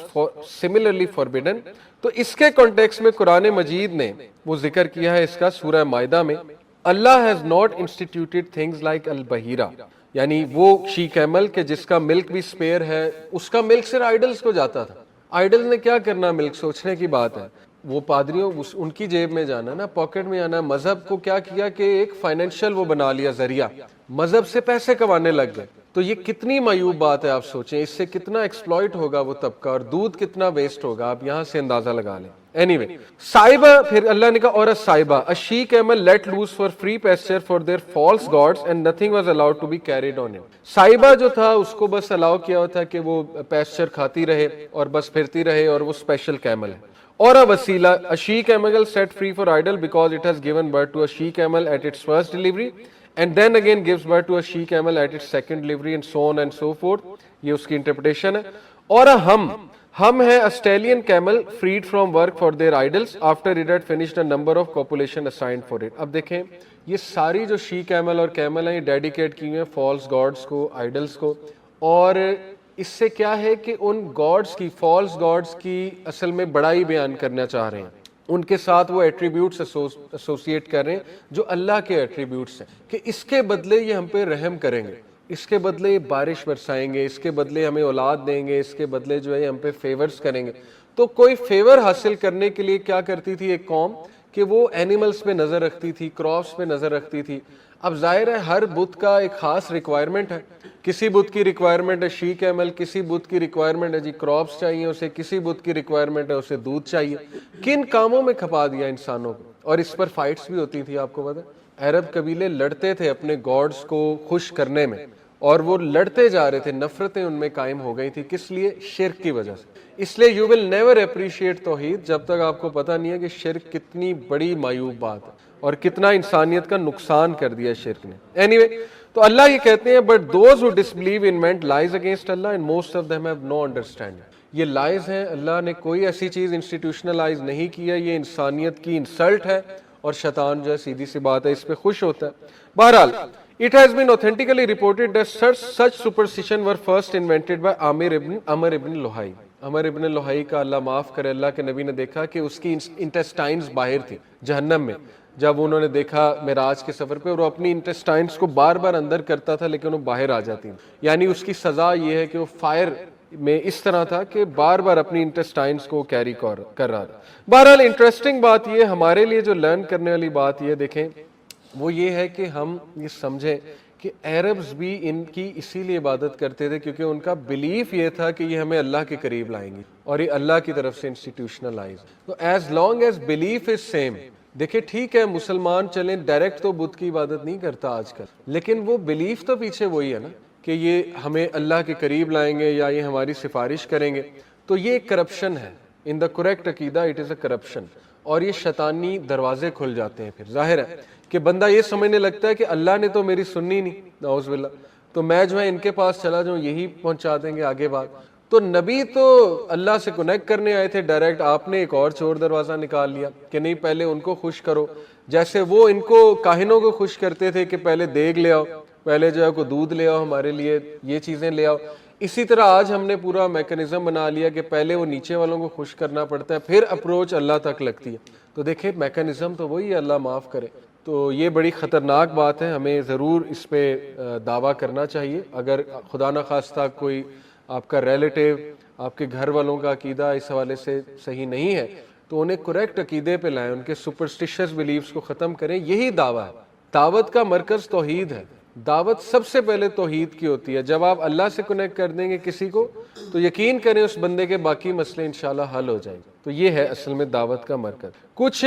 similarly forbidden. تو اس کے کانٹیکس میں قرآن مجید نے وہ ذکر کیا ہے اس کا سورہ مائدہ میں. Allah has not instituted things like al-bahira، یعنی وہ شی کیمل کہ جس کا ملک بھی سپیئر ہے، اس کا ملک صرف آئیڈلز کو جاتا تھا. آئیڈلز نے کیا کرنا ملک، سوچنے کی بات ہے. وہ پادریوں ان کی جیب میں جانا نا، پاکٹ میں جانا. مذہب کو کیا کیا کہ ایک فائنینشیل وہ بنا لیا ذریعہ، مذہب سے پیسے کمانے لگ گئے. تو یہ کتنی معیوب بات ہے، آپ سوچیں اس سے کتنا ایکسپلائٹ ہوگا وہ طبقہ، اور دودھ کتنا ویسٹ ہوگا، آپ یہاں سے اندازہ لگا لیں. اینی وے صائبہ، پھر اللہ نے کہا اور Saiba a she camel let loose for free pasture for their false gods and nothing was allowed to be carried on it. Saiba جو تھا اس کو بس الاؤ کیا ہوا تھا کہ وہ پیسچر کھاتی رہے اور بس پھرتی رہے، اور وہ اسپیشل کیمل ہے. اور وسیلہ a she camel set free for idle because it has given birth to a she camel at its first delivery and then again gives birth to a she camel at its second delivery and so on and so forth. یہ اس کی interpretation ہے. اور ہم ہے اسٹیلین camel freed from work for their idols after it had finished a number of copulation assigned for it. اب دیکھیں یہ ساری جو شی کیمل اور کیمل ہیں یہ ڈیڈیکیٹ کی ہوئی ہیں فالس گاڈس کو، آئیڈلس کو. اور اس سے کیا ہے کہ ان گاڈس کی، فالس گاڈس کی اصل میں بڑائی بیان کرنا چاہ رہے ہیں، ان کے ساتھ وہ ایٹریبیوٹس ایسوسیٹ کر رہے ہیں جو اللہ کے ایٹریبیوٹس ہیں، کہ اس کے بدلے یہ ہم پہ رحم کریں گے، اس کے بدلے یہ بارش برسائیں گے، اس کے بدلے ہمیں اولاد دیں گے، اس کے بدلے جو ہے ہم پہ فیورز کریں گے. تو کوئی فیور حاصل کرنے کے لیے کیا کرتی تھی ایک قوم کہ وہ اینیملز پہ نظر رکھتی تھی، کراپس پہ نظر رکھتی تھی. اب ظاہر ہے ہر بت کا ایک خاص ریکوائرمنٹ ہے، کسی بت کی ریکوائرمنٹ ہے شی کیمل، کسی بت کی ریکوائرمنٹ ہے جی کراپس چاہیے اسے، کسی بت کی ریکوائرمنٹ ہے اسے دودھ چاہیے. کن کاموں میں کھپا دیا انسانوں کو، اور اس پر فائٹس بھی ہوتی تھی. آپ کو پتہ ہے عرب قبیلے لڑتے تھے اپنے گاڈز کو خوش کرنے میں، اور وہ لڑتے جا رہے تھے، نفرتیں ان میں قائم ہو گئی تھی. کس لیے؟ شرک کی وجہ سے. اس لیے یو ول نیور اپریشیٹ توحید جب تک آپ کو پتہ نہیں ہے کہ شرک کتنی بڑی معیوب بات ہے اور کتنا انسانیت کا نقصان کر دیا شرک نے. اینی وے تو اللہ یہ کہتے ہیں but those who disbelieve in meant لائز against Allah and most of them have no understanding. یہ لائز ہیں، اللہ نے کوئی ایسی چیز انسٹیٹیوشنلائز نہیں کیا، یہ انسانیت کی انسلٹ ہے، اور شیطان جو ہے سیدھی سی بات ہے اس پہ خوش ہوتا ہے. بہرحال it has been authentically reported that such superstition were first invented by Amr ibn Luhai. عمر ابن لوہائی کا اللہ معاف کرے، اللہ کے نبی نے دیکھا کہ اس کی انٹسٹائنز باہر تھی جہنم میں. جب انہوں نے دیکھا معراج کے سفر پہ، اور وہ اپنی انٹسٹائنز کو بار بار اندر کرتا تھا لیکن وہ باہر آ جاتی ہیں. یعنی اس کی سزا یہ ہے کہ وہ فائر میں اس طرح تھا کہ بار بار اپنی انٹسٹائنز کو کیری کر رہا تھا. بہرحال انٹرسٹنگ بات یہ ہمارے لیے جو لرن کرنے والی بات یہ دیکھیں وہ یہ ہے کہ ہم یہ سمجھیں کہ عربز بھی ان کی اسی لیے عبادت کرتے تھے کیونکہ ان کا بلیف یہ تھا کہ یہ ہمیں اللہ کے قریب لائیں گی اور یہ اللہ کی طرف سے انسٹیٹیوشنلائز. تو as long as belief is same, دیکھیں ٹھیک ہے مسلمان چلیں ڈائریکٹ تو بت کی عبادت نہیں کرتا آج کل، لیکن وہ بلیف تو پیچھے وہی ہے نا کہ یہ ہمیں اللہ کے قریب لائیں گے یا یہ ہماری سفارش کریں گے. تو یہ کرپشن ہے، ان دا کریکٹ عقیدہ اٹ از اے کرپشن، اور یہ شیطانی دروازے کھل جاتے ہیں. پھر ظاہر ہے کہ بندہ یہ سمجھنے لگتا ہے کہ اللہ نے تو میری سننی نہیں، نعوذ باللہ، تو میں جو ہے ان کے پاس چلا جاؤں یہی پہنچا دیں گے آگے بات. تو نبی تو اللہ سے کنیکٹ کرنے آئے تھے ڈائریکٹ، آپ نے ایک اور چور دروازہ نکال لیا کہ نہیں پہلے ان کو خوش کرو، جیسے وہ ان کو کاہنوں کو خوش کرتے تھے کہ پہلے دیگ لے آؤ، پہلے جو ہے کو دودھ لے آؤ ہمارے لیے، یہ چیزیں لے آؤ. اسی طرح آج ہم نے پورا میکنزم بنا لیا کہ پہلے وہ نیچے والوں کو خوش کرنا پڑتا ہے پھر اپروچ اللہ تک لگتی ہے. تو دیکھیں میکنزم تو وہی ہے، اللہ معاف کرے. تو یہ بڑی خطرناک بات ہے، ہمیں ضرور اس پہ دعویٰ کرنا چاہیے. اگر خدا نخواستہ کوئی آپ کا ریلیٹیو، آپ کے گھر والوں کا عقیدہ اس حوالے سے صحیح نہیں ہے تو انہیں کریکٹ عقیدے پہ لائیں، ان کے سپرسٹیشس بلیفز کو ختم کریں. یہی دعویٰ ہے. دعوت کا مرکز توحید ہے، دعوت سب سے پہلے توحید کی ہوتی ہے. جب آپ اللہ سے کنیکٹ کر دیں گے کسی کو تو یقین کریں اس بندے کے باقی مسئلے انشاءاللہ حل ہو جائیں گے. تو یہ ہے اصل میں دعوت کا مرکز. کچھ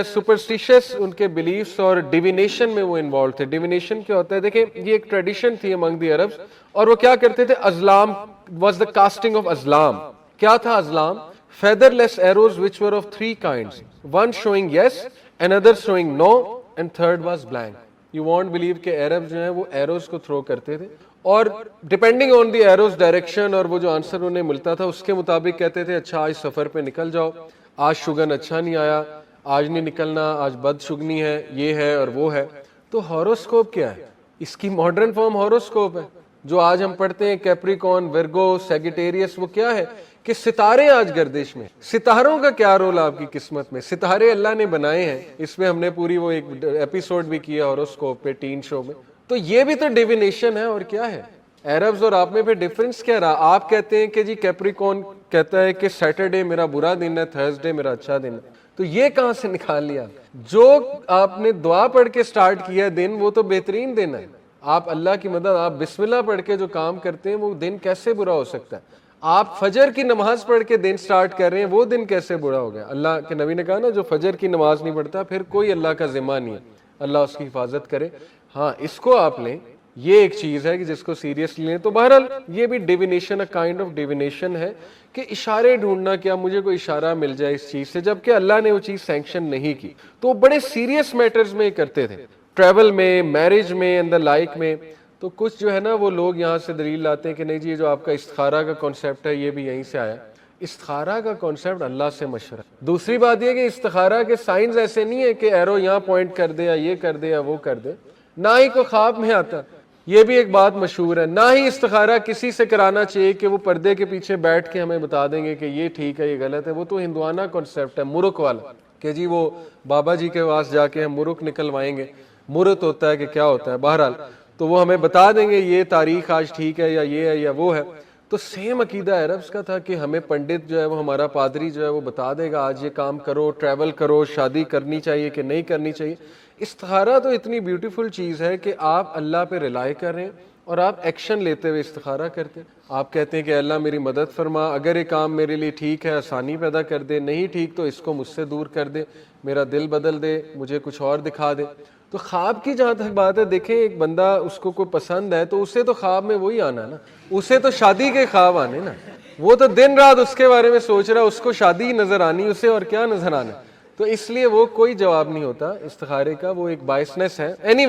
سپرسٹیشس ان کے بلیفز اور ڈیوینیشن میں وہ انوالو تھے. ڈیوینیشن کیا ہوتا ہے؟ دیکھیں یہ ایک ٹریڈیشن تھی امنگ دی عربز، اور وہ کیا کرتے تھے؟ ازلام واز دا کاسٹنگ آف ازلام. کیا تھا ازلام؟ featherless arrows which were of 3 kinds, one showing yes, another showing no, and third was blank. You won't believe کہ عرب جو ہیں وہ ایروز کو تھرو کرتے تھے، اور depending on the arrows direction اور وہ جو آنسر انہیں ملتا تھا اس کے مطابق کہتے تھے اچھا آج سفر پہ نکل جاؤ، آج شگن اچھا نہیں آیا، آج نہیں نکلنا، آج بد شگنی ہے، یہ ہے اور وہ ہے. تو ہاروسکوپ کیا ہے؟ اس کی ماڈرن فارم ہاروسکوپ ہے جو آج ہم پڑھتے ہیں کیپریکون، ورگو، سیگیٹیریس. وہ کیا ہے کہ ستارے آج گردش میں. ستاروں کا کیا رول آپ کی قسمت میں؟ ستارے اللہ نے بنائے ہیں. اس میں ہم نے پوری وہ ایک ایپیسوڈ بھی کیا ہاروسکوپ پہ ٹین شو میں. تو یہ بھی تو ڈیوینیشن ہے. اور کیا ہے عربز اور آپ میں پہ ڈفرنس کیا رہا؟ آپ کہتے ہیں کہ جی کیپریکون کہتا ہے کہ سیٹرڈے میرا برا دن ہے، تھرسڈے میرا اچھا دن ہے. تو یہ کہاں سے نکال لیا؟ جو آپ نے دعا پڑھ کے سٹارٹ کیا دن وہ تو بہترین دن ہے. آپ اللہ کی مدد, آپ بسم اللہ پڑھ کے جو کام کرتے ہیں وہ دن کیسے برا ہو سکتا ہے؟ آپ فجر کی نماز پڑھ کے دن سٹارٹ کر رہے ہیں, وہ دن کیسے برا ہو گیا؟ اللہ کے نبی نے کہا نا, جو فجر کی نماز نہیں پڑھتا پھر کوئی اللہ کا ذمہ نہیں ہے, اللہ اس کی حفاظت کرے. ہاں اس کو آپ لیں, یہ ایک چیز ہے کہ جس کو سیریسلی لیں. تو بہرحال یہ بھی ڈیوینیشن, اے کائنڈ آف ڈیوینیشن ہے کہ اشارے ڈھونڈنا, کیا مجھے کوئی اشارہ مل جائے اس چیز سے, جبکہ اللہ نے وہ چیز سینکشن نہیں کی. تو وہ بڑے سیریس میٹرز میں کرتے تھے, ٹریول میں, میرج میں, اینڈ دا لائک میں. تو کچھ جو ہے نا وہ لوگ یہاں سے دلیل لاتے ہیں کہ نہیں جی یہ جو آپ کا استخارہ کا کانسیپٹ ہے یہ بھی یہیں سے آیا. استخارہ کا کانسیپٹ اللہ سے مشورہ. دوسری بات یہ کہ استخارہ کے سائنز ایسے نہیں ہے کہ ایرو یہاں پوائنٹ کر دے یا یہ کر دے یا وہ کر دے, نہ ہی کوئی خواب میں آتا. یہ بھی ایک بات مشہور ہے, نہ ہی استخارہ کسی سے کرانا چاہیے کہ وہ پردے کے پیچھے بیٹھ کے ہمیں بتا دیں گے کہ یہ ٹھیک ہے یہ غلط ہے. وہ تو ہندوانہ کانسیپٹ ہے, مرک والا, کہ جی وہ بابا جی کے پاس جا کے ہم مرک نکلوائیں گے. مرت ہوتا ہے کہ کیا ہوتا ہے, بہرحال تو وہ ہمیں بتا دیں گے یہ تاریخ آج ٹھیک ہے یا یہ ہے یا وہ ہے. تو سیم عقیدہ عربز کا تھا کہ ہمیں پنڈت جو ہے وہ, ہمارا پادری جو ہے وہ بتا دے گا آج یہ کام کرو, ٹریول کرو, شادی کرنی چاہیے کہ نہیں کرنی چاہیے. استخارہ تو اتنی بیوٹیفل چیز ہے کہ آپ اللہ پہ ریلائی کر رہے ہیں اور آپ ایکشن لیتے ہوئے استخارہ کرتے ہیں. آپ کہتے ہیں کہ اللہ میری مدد فرما, اگر یہ کام میرے لیے ٹھیک ہے آسانی پیدا کر دے, نہیں ٹھیک تو اس کو مجھ سے دور کر دے, میرا دل بدل دے, مجھے کچھ اور دکھا دے. تو خواب کی جہاں تک بات ہے, دیکھیں ایک بندہ اس کو کوئی پسند ہے تو اسے تو خواب میں وہی آنا نا, اسے تو شادی کے خواب آنے نا, وہ تو دن رات اس کے بارے میں سوچ رہا, اس کو شادی ہی نظر آنی, اسے اور کیا نظر آنا. تو اس لیے وہ کوئی جواب نہیں ہوتا استخارے کا, وہ ایک بائسنس ہے. اینی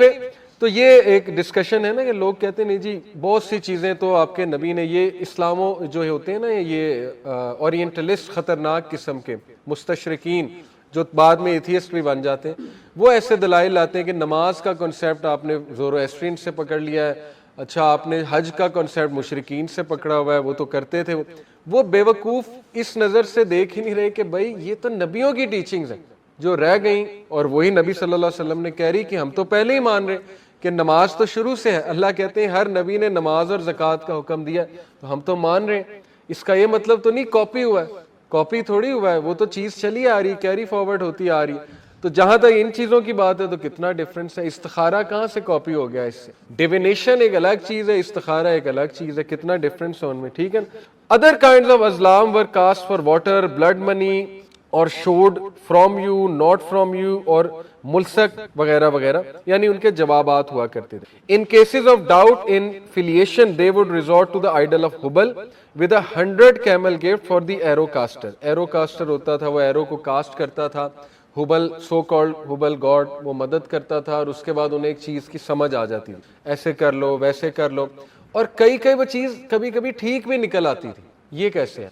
تو یہ ایک ڈسکشن ہے نا کہ لوگ کہتے ہیں نہیں جی بہت سی چیزیں تو آپ کے نبی نے, یہ اسلاموں جو ہوتے ہیں نا یہ اورینٹلسٹ خطرناک قسم کے مستشرقین جو بعد میں ایتھیسٹ بھی بن جاتے ہیں, وہ ایسے دلائل لاتے ہیں کہ نماز کا کنسیپٹ آپ نے زورواسٹرین سے پکڑ لیا ہے, اچھا آپ نے حج کا کنسیپٹ مشرکین سے پکڑا ہوا ہے, وہ تو کرتے تھے. وہ بے وقوف اس نظر سے دیکھ ہی نہیں رہے کہ بھائی یہ تو نبیوں کی ٹیچنگز ہیں جو رہ گئیں, اور وہی نبی صلی اللہ علیہ وسلم نے کہہ رہی کہ ہم تو پہلے ہی مان رہے کہ نماز تو شروع سے ہے. اللہ کہتے ہیں ہر نبی نے نماز اور زکوٰۃ کا حکم دیا, تو ہم تو مان رہے ہیں. اس کا یہ مطلب تو نہیں کاپی ہوا ہے, کاپی تھوڑی ہوا ہے, وہ تو چیز چلی آ رہی, کیری فارورڈ ہوتی آ رہی. تو جہاں تک ان چیزوں کی بات ہے تو کتنا ڈفرنس ہے. استخارہ کہاں سے کاپی ہو گیا اس سے؟ ڈیوینیشن ایک الگ چیز ہے, استخارہ ایک الگ چیز ہے, کتنا ڈفرنس ہے ان میں, ٹھیک ہے. ادر کائنڈز آف ازلام were cast for water, blood money اور should from you, not from you, اور ملسک وغیرہ وغیرہ, یعنی ان کے جوابات ہوا کرتے تھے. In cases of doubt in filiation they would resort to the idol of ہبل with 100 camel gift for the arrow caster. arrow caster ہوتا تھا, وہ ایرو کو کاسٹ کرتا تھا. Hubble so called Hubble God, وہ مدد کرتا تھا, اور اس کے بعد انہیں ایک چیز کی سمجھ آ جاتی تھی, ایسے کر لو ویسے کر لو, اور کئی وہ چیز کبھی کبھی ٹھیک بھی نکل آتی تھی. یہ کیسے ہے؟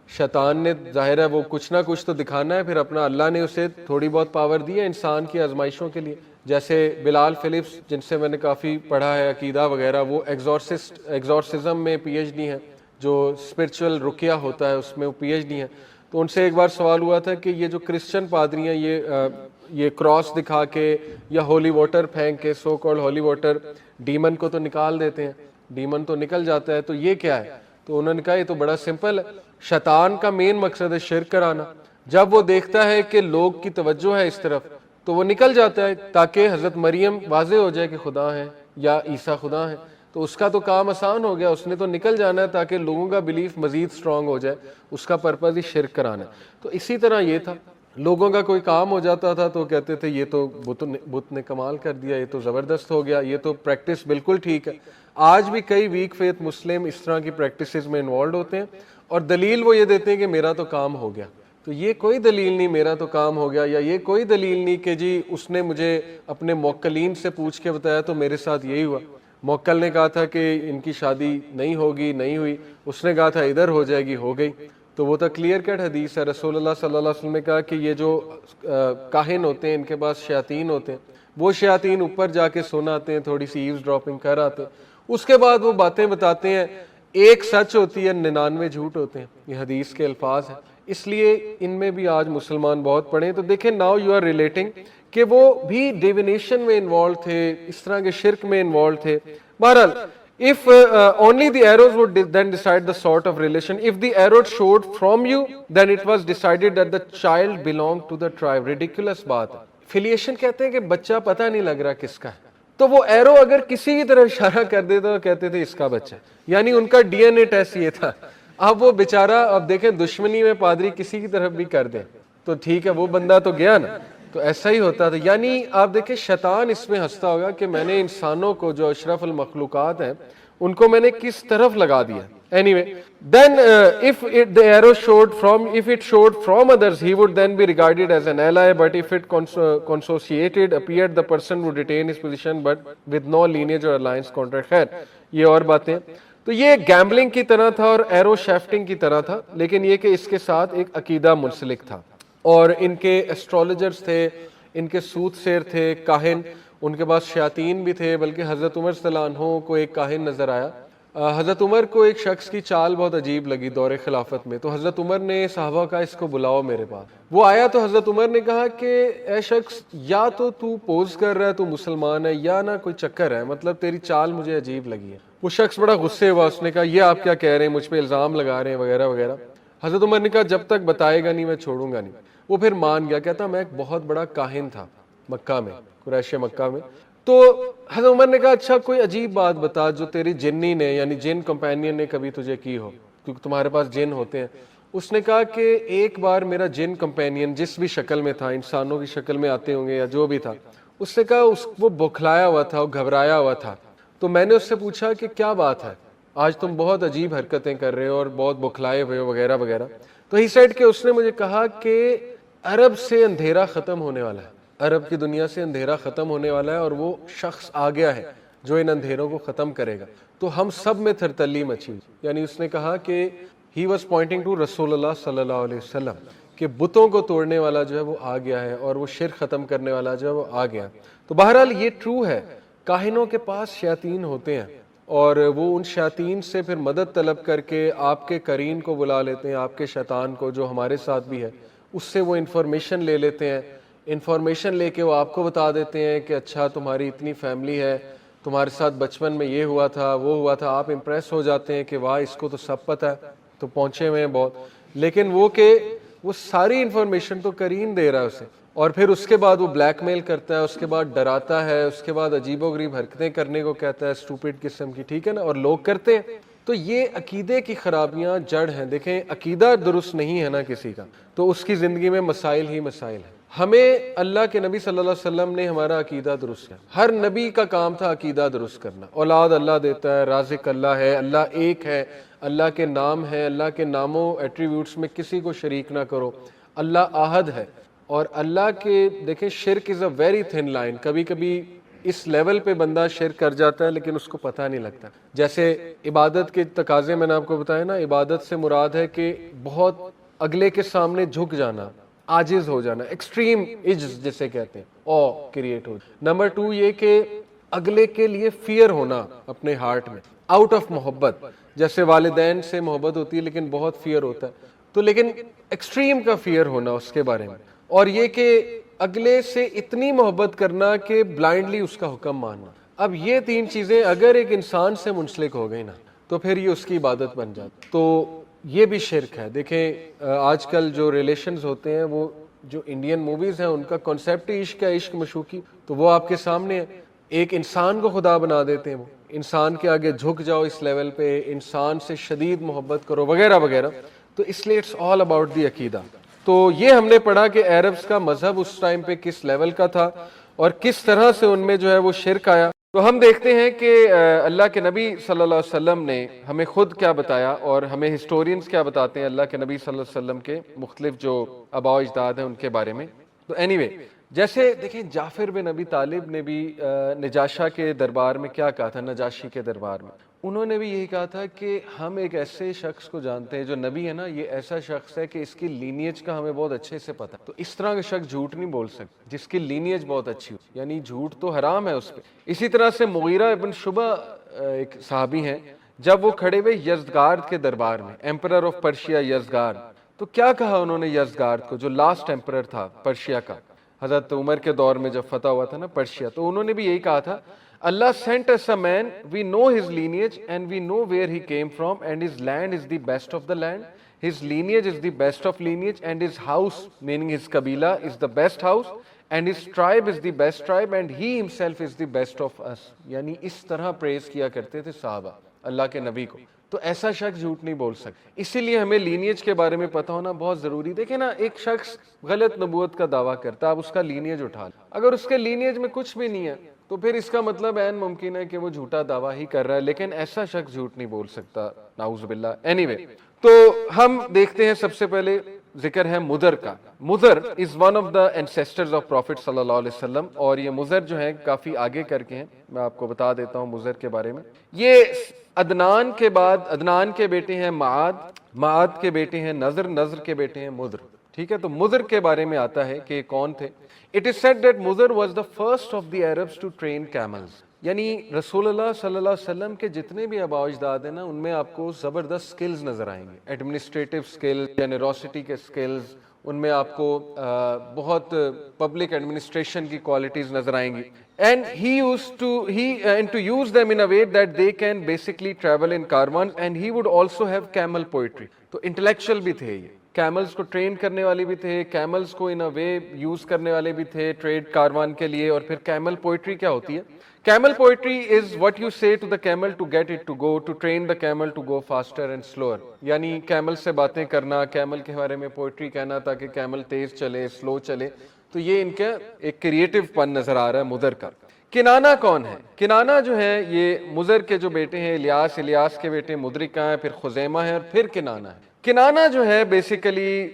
شیطان نے ظاہر ہے وہ کچھ نہ کچھ تو دکھانا ہے, پھر اپنا اللہ نے اسے تھوڑی بہت پاور دی ہے انسان کی آزمائشوں کے لیے. جیسے بلال فلپس جن سے میں نے کافی پڑھا ہے عقیدہ وغیرہ, وہ ایگزورسزم میں پی ایچ ڈی ہیں, جو اسپرچول رقیہ ہوتا ہے اس میں وہ پی ایچ ڈی ہیں. تو ان سے ایک بار سوال ہوا تھا کہ یہ جو کرسچن پادری ہیں یہ کراس دکھا کے یا ہولی واٹر پھینک کے, so called holy water, demon کو تو نکال دیتے ہیں, ڈیمن تو نکل جاتا ہے, تو یہ کیا ہے؟ تو انہوں نے کہا یہ تو بڑا سمپل ہے, شیطان کا مین مقصد ہے شرک کرانا. جب وہ دیکھتا ہے کہ لوگ کی توجہ ہے اس طرف تو وہ نکل جاتا ہے, تاکہ حضرت مریم واضح ہو جائے کہ خدا ہے یا عیسیٰ خدا ہے. تو اس کا تو کام آسان ہو گیا, اس نے تو نکل جانا ہے تاکہ لوگوں کا بلیف مزید سٹرونگ ہو جائے, اس کا پرپز ہی شرک کرانا ہے. تو اسی طرح یہ تھا, لوگوں کا کوئی کام ہو جاتا تھا تو کہتے تھے یہ تو بت نے کمال کر دیا, یہ تو زبردست ہو گیا, یہ تو پریکٹس بالکل ٹھیک ہے. آج بھی کئی ویک فیتھ مسلم اس طرح کی پریکٹسز میں انوالوڈ ہوتے ہیں, اور دلیل وہ یہ دیتے ہیں کہ میرا تو کام ہو گیا. تو یہ کوئی دلیل نہیں میرا تو کام ہو گیا, یا یہ کوئی دلیل نہیں کہ جی اس نے مجھے اپنے موکلین سے پوچھ کے بتایا تو میرے ساتھ یہی ہوا. موکل نے کہا تھا کہ ان کی شادی نہیں ہوگی, نہیں ہوئی, اس نے کہا تھا ادھر ہو جائے گی, ہو گئی. تو وہ تو کلیئر کٹ حدیث ہے. رسول اللہ صلی اللہ علیہ وسلم نے کہا کہ یہ جو کاہن ہوتے ہیں ان کے پاس شیاطین ہوتے ہیں, وہ شیاطین اوپر جا کے سونا آتے ہیں, تھوڑی سی ایوز ڈراپنگ کر آتے ہیں, اس کے بعد وہ باتیں بتاتے ہیں, ایک سچ ہوتی ہے 99 جھوٹ ہوتے ہیں. یہ حدیث کے الفاظ ہیں. اس لیے ان میں بھی آج مسلمان بہت پڑھیں. تو دیکھیں ناؤ یو آر ریلیٹنگ کہ وہ بھی ڈیوینیشن میں انوالو تھے, اس طرح کے شرک میں انوالو تھے. بہرحال if only the arrows would then decide the sort of relation. If the arrow showed from you, then it was decided that the child belonged to the tribe. Ridiculous بات ہے. فیلیشن کہتے ہیں کہ بچہ پتہ نہیں لگ رہا کس کا ہے, تو وہ ایرو اگر کسی کی طرف اشارہ کر دیتا تو کہتے تھے اس کا بچہ ہے. یعنی ان کا ڈی این اے ٹیسٹ یہ تھا. اب وہ بیچارہ اب دیکھیں دشمنی میں پادری کسی کی طرف بھی کر دے تو ٹھیک ہے وہ بندہ تو گیا نا. تو ایسا ہی ہوتا تھا. یعنی آپ دیکھیں شیطان اس میں ہنستا ہوگا کہ میں نے انسانوں کو جو اشرف المخلوقات ہیں ان کو میں نے کس طرف لگا دیا. Anyway, then the arrow showed from others, he would then be regarded as an ally, but if it consociated appeared, the person would retain his position but with no lineage or alliance contract. خیر یہ اور باتیں. تو یہ gambling کی طرح تھا اور ایرو شیفٹنگ کی طرح تھا, لیکن یہ کہ اس کے ساتھ ایک عقیدہ منسلک تھا. اور ان کے ایسٹرولوجرز تھے, ان کے سوت سیر تھے, کاہن, ان کے پاس شیاطین بھی تھے. بلکہ حضرت عمر صلی اللہ عنہ کو ایک کاہن نظر آیا. حضرت عمر کو ایک شخص کی چال بہت عجیب لگی دور خلافت میں, تو حضرت عمر نے صحابہ کا اس کو بلاؤ میرے پاس. وہ آیا تو حضرت عمر نے کہا کہ اے شخص یا تو پوز کر رہا ہے, تو مسلمان ہے, یا نہ کوئی چکر ہے, مطلب تیری چال مجھے عجیب لگی ہے. وہ شخص بڑا غصے ہوا, اس نے کہا یہ آپ کیا کہہ رہے ہیں, مجھ پہ الزام لگا رہے ہیں وغیرہ وغیرا. حضرت عمر نے کہا جب تک بتائے گا نہیں میں چھوڑوں گا نہیں. وہ پھر مان گیا, کہتا میں ایک بہت بڑا کاہن تھا مکہ میں, قریش مکہ میں. تو حضرت عمر نے کہا اچھا کوئی عجیب بات بتا جو تیری جنی نے یعنی جن کمپینین نے کبھی تجھے کی ہو, کیونکہ تمہارے پاس جن ہوتے ہیں. اس نے کہا کہ ایک بار میرا جن کمپینین جس بھی شکل میں تھا, انسانوں کی شکل میں آتے ہوں گے یا جو بھی تھا, اس نے کہا وہ بکھلایا ہوا تھا, وہ گھبرایا ہوا تھا. تو میں نے اس سے پوچھا کہ کیا بات ہے, آج تم بہت عجیب حرکتیں کر رہے ہو اور بہت بکھلائے ہوئے ہو وغیرہ وغیرہ. تو ہی سیڈ کہ اس نے مجھے کہا کہ عرب سے اندھیرا ختم ہونے والا ہے, عرب کی دنیا سے اندھیرا ختم ہونے والا ہے, اور وہ شخص آ گیا ہے جو ان اندھیروں کو ختم کرے گا. تو ہم سب میں تھرتلی مچی. یعنی اس نے کہا کہ ہی واز پوائنٹنگ ٹو رسول اللہ صلی اللہ علیہ وسلم کہ بتوں کو توڑنے والا جو ہے وہ آ گیا ہے, اور وہ شرک ختم کرنے والا جو ہے وہ آ گیا. تو بہرحال یہ ٹرو ہے, کاہنوں کے پاس شیاطین ہوتے ہیں, اور وہ ان شیاطین سے پھر مدد طلب کر کے آپ کے قرین کو بلا لیتے ہیں, آپ کے شیطان کو جو ہمارے ساتھ بھی ہے, اس سے وہ انفارمیشن لے لیتے ہیں. انفارمیشن لے کے وہ آپ کو بتا دیتے ہیں کہ اچھا تمہاری اتنی فیملی ہے, تمہارے ساتھ بچپن میں یہ ہوا تھا وہ ہوا تھا. آپ امپریس ہو جاتے ہیں کہ واہ اس کو تو سب پتہ ہے, تو پہنچے ہوئے ہیں بہت. لیکن وہ ساری انفارمیشن تو قرین دے رہا ہے اسے, اور پھر اس کے بعد وہ بلیک میل کرتا ہے, اس کے بعد ڈراتا ہے, اس کے بعد عجیب و غریب حرکتیں کرنے کو کہتا ہے, اسٹوپڈ قسم کی, ٹھیک ہے نا, اور لوگ کرتے ہیں. تو یہ عقیدے کی خرابیاں جڑ ہیں. دیکھیں عقیدہ درست نہیں ہے نا کسی کا, تو اس کی زندگی میں مسائل ہی مسائل ہیں. ہمیں اللہ کے نبی صلی اللہ علیہ وسلم نے ہمارا عقیدہ درست کیا. ہر نبی کا کام تھا عقیدہ درست کرنا. اولاد اللہ دیتا ہے, رازق اللہ ہے, اللہ ایک ہے, اللہ کے نام ہے, اللہ کے ناموں ایٹریبیوٹس میں کسی کو شریک نہ کرو, اللہ احد ہے. اور اللہ کے دیکھیں شرک از اے ویری تھن لائن. کبھی کبھی اس لیول پہ بندہ شرک کر جاتا ہے لیکن اس کو پتہ نہیں لگتا. جیسے عبادت کے تقاضے میں نے آپ کو بتایا نا, عبادت سے مراد ہے کہ بہت اگلے کے سامنے جھک جانا, عاجز ہو جانا, ایکسٹریم عجز جسے کہتے ہیں, او کریٹ ہو. نمبر 2 یہ کہ اگلے کے لیے فیئر ہونا اپنے ہارٹ میں, آؤٹ آف محبت. جیسے والدین سے محبت ہوتی ہے لیکن بہت فیئر ہوتا ہے, تو لیکن ایکسٹریم کا فیئر ہونا اس کے بارے میں. اور یہ کہ اگلے سے اتنی محبت کرنا کہ بلائنڈلی اس کا حکم ماننا. اب یہ 3 چیزیں اگر ایک انسان سے منسلک ہو گئی نا تو پھر یہ اس کی عبادت بن جاتی. تو یہ بھی شرک ہے. دیکھیں آج کل جو ریلیشنز ہوتے ہیں, وہ جو انڈین موویز ہیں ان کا کنسیپٹ ہی عشق ہے, عشق مشوقی. تو وہ آپ کے سامنے ہے, ایک انسان کو خدا بنا دیتے ہیں, وہ انسان کے آگے جھک جاؤ اس لیول پہ, انسان سے شدید محبت کرو وغیرہ وغیرہ. تو اس لیے اٹس آل اباؤٹ دی عقیدہ. تو یہ ہم نے پڑھا کہ عربز کا مذہب اس ٹائم پہ کس لیول کا تھا اور کس طرح سے ان میں جو ہے وہ شرک آیا. تو ہم دیکھتے ہیں کہ اللہ کے نبی صلی اللہ علیہ وسلم نے ہمیں خود کیا بتایا, اور ہمیں ہسٹورینز کیا بتاتے ہیں اللہ کے نبی صلی اللہ علیہ وسلم کے مختلف جو آباء و اجداد ہیں ان کے بارے میں. تو اینی وے, جیسے دیکھیں جعفر بن ابی طالب نے بھی نجاشہ کے دربار میں کیا کہا تھا, نجاشی کے دربار میں انہوں نے بھی یہی کہا تھا کہ ہم ایک ایسے شخص کو جانتے ہیں جو نبی ہے نا, یہ ایسا شخص ہے کہ اس کی لینیج کا ہمیں بہت اچھے سے پتہ. تو اس طرح کا شخص جھوٹ نہیں بول سکتا جس کی لینیج بہت اچھی ہو, یعنی جھوٹ تو حرام ہے اس پہ. اسی طرح سے مغیرہ ابن شعبہ ایک صحابی ہیں, جب وہ کھڑے ہوئے یزدگارد کے دربار میں, ایمپرر آف پرشیا یزدگارد, تو کیا کہا انہوں نے یزدگارد کو, جو لاسٹ ایمپرر تھا پرشیا کا, حضرت عمر کے دور میں جب فتح ہوا تھا نا پرشیا, تو انہوں نے بھی یہی کہا تھا Allah sent us a man, we know his lineage and we know where he came from, and his land is the best of the land, his lineage is the best of lineage, and his house, meaning his kabila, is the best house, and his tribe is the best tribe and he himself is the best of us. یعنی اس طرح پریز کیا کرتے تھے صحابہ اللہ کے نبی کو. تو ایسا شخص جھوٹ نہیں بول سکتا. اسی لیے ہمیں لینیج کے بارے میں پتہ ہونا بہت ضروری. دیکھیں نا, ایک شخص غلط نبوت کا دعویٰ کرتا ہے, آپ اس کا لینیج اٹھا لیں, اگر اس کے لینیج میں کچھ بھی نہیں ہے تو پھر اس کا مطلب عین ممکن ہے کہ وہ جھوٹا دعویٰ ہی کر رہا ہے, لیکن ایسا شخص جھوٹ نہیں بول سکتا, نعوذ باللہ. اینی وے, تو ہم دیکھتے ہیں سب سے پہلے ذکر ہے مدر کا. مدر is one of the ancestors of prophet صلی اللہ علیہ وسلم, اور یہ مدر جو ہے کافی آگے کر کے ہیں, میں آپ کو بتا دیتا ہوں مدر کے بارے میں. یہ عدنان کے بعد, عدنان کے بیٹے ہیں معاد, معاد کے بیٹے ہیں نضر, نضر کے بیٹے ہیں مدر. ٹھیک ہے, تو مدر کے بارے میں آتا ہے کہ کون تھے. It is said that Mudar was the first of the Arabs to train camels. یعنی رسول اللہ صلی اللہ علیہ وسلم کے جتنے بھی آباء و اجداد ہیں نا, ان میں آپ کو زبردست سکلز نظر آئیں گے. ایڈمنسٹریٹو سکلز, جنروسٹی کے سکلز, ان میں آپ کو بہت پبلک ایڈمنسٹریشن کی کوالٹیز نظر آئیں گی. And he used to use them in a way that they can basically travel in caravans, and he would also have camel poetry. تو انٹلیکچوئل بھی تھے, یہ کیملز کو ٹرین کرنے والے بھی تھے, کیملز کو ان اے وے یوز کرنے والے بھی تھے ٹریڈ کاروان کے لیے. اور پھر کیمل پوئٹری کیا ہوتی ہے؟ Camel poetry is what you say to the camel to get it to go, to train the camel to go faster and slower. یعنی کیمل سے باتیں کرنا, کیمل کے بارے میں پوئٹری کہنا تاکہ کیمل تیز چلے, سلو چلے. تو یہ ان کا ایک کریٹو پن نظر آ رہا ہے مدر کا. کنانا کون ہے؟ کنانا جو ہے یہ مدر کے جو بیٹے ہیں الیاس, الیاس کے بیٹے مدرکہ ہیں, پھر خزیمہ ہے, اور پھر کنانا ہے. کنانا جو ہے بیسیکلی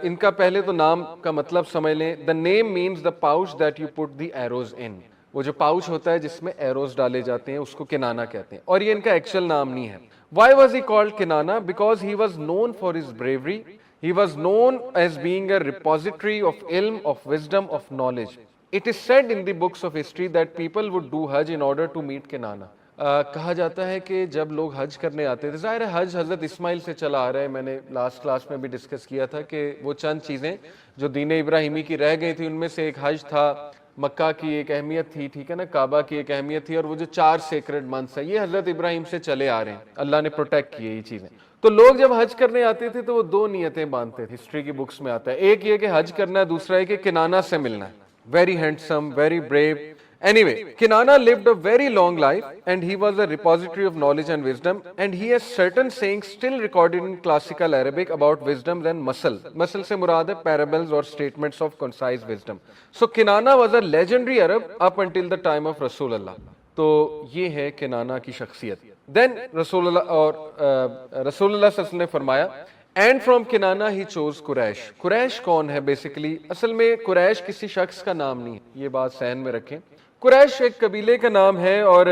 ان کا پہلے تو نام کا مطلب سمجھ لیں. The name means the pouch that you put the arrows in. وہ جو پاؤچ ہوتا ہے جس میں ایروز ڈالے جاتے ہیں اس کو کنانا کہتے ہیں, اور یہ ان کا ایکچوئل نام نہیں ہے. وائی واز ہی کالڈ کنانا؟ Because he was known for his bravery. He was known as being a repository of علم, of wisdom, of knowledge. It is said in the books of history that people would do حج in order to meet کنانا. کہا جاتا ہے کہ جب لوگ حج کرنے آتے تھے, ظاہر ہے حج حضرت اسماعیل سے چلا آ رہا ہے, میں نے لاسٹ کلاس میں بھی ڈسکس کیا تھا کہ وہ چند چیزیں جو دین ابراہیمی کی رہ گئی تھی ان میں سے ایک حج تھا, مکہ کی ایک اہمیت تھی, ٹھیک ہے نا, کعبہ کی ایک اہمیت تھی, اور وہ جو 4 سیکرڈ منتھس ہیں یہ حضرت ابراہیم سے چلے آ رہے ہیں, اللہ نے پروٹیکٹ کیے یہ چیزیں. تو لوگ جب حج کرنے آتے تھے تو وہ 2 نیتیں باندھتے تھے, ہسٹری کی بکس میں آتا ہے. ایک یہ کہ حج کرنا ہے, دوسرا ہے کہ کنانا سے ملنا ہے. Very handsome, very brave. Anyway, Kinana lived a very long life and he was a repository of knowledge and wisdom, and he has certain sayings still recorded in classical Arabic about wisdom and masal. Masal se murad hai parables or statements of concise wisdom. So Kinana was a legendary Arab up until the time of Rasulullah. تو یہ ہے کنانا کی شخصیت. Then رسول اللہ صلی اللہ علیہ وسلم نے فرمایا اینڈ فرام کنانا ہی چوز قریش. قریش کون ہے بیسیکلی؟ اصل میں قریش کسی شخص کا نام نہیں ہے, یہ بات ذہن میں رکھیں. قریش ایک قبیلے کا نام ہے, اور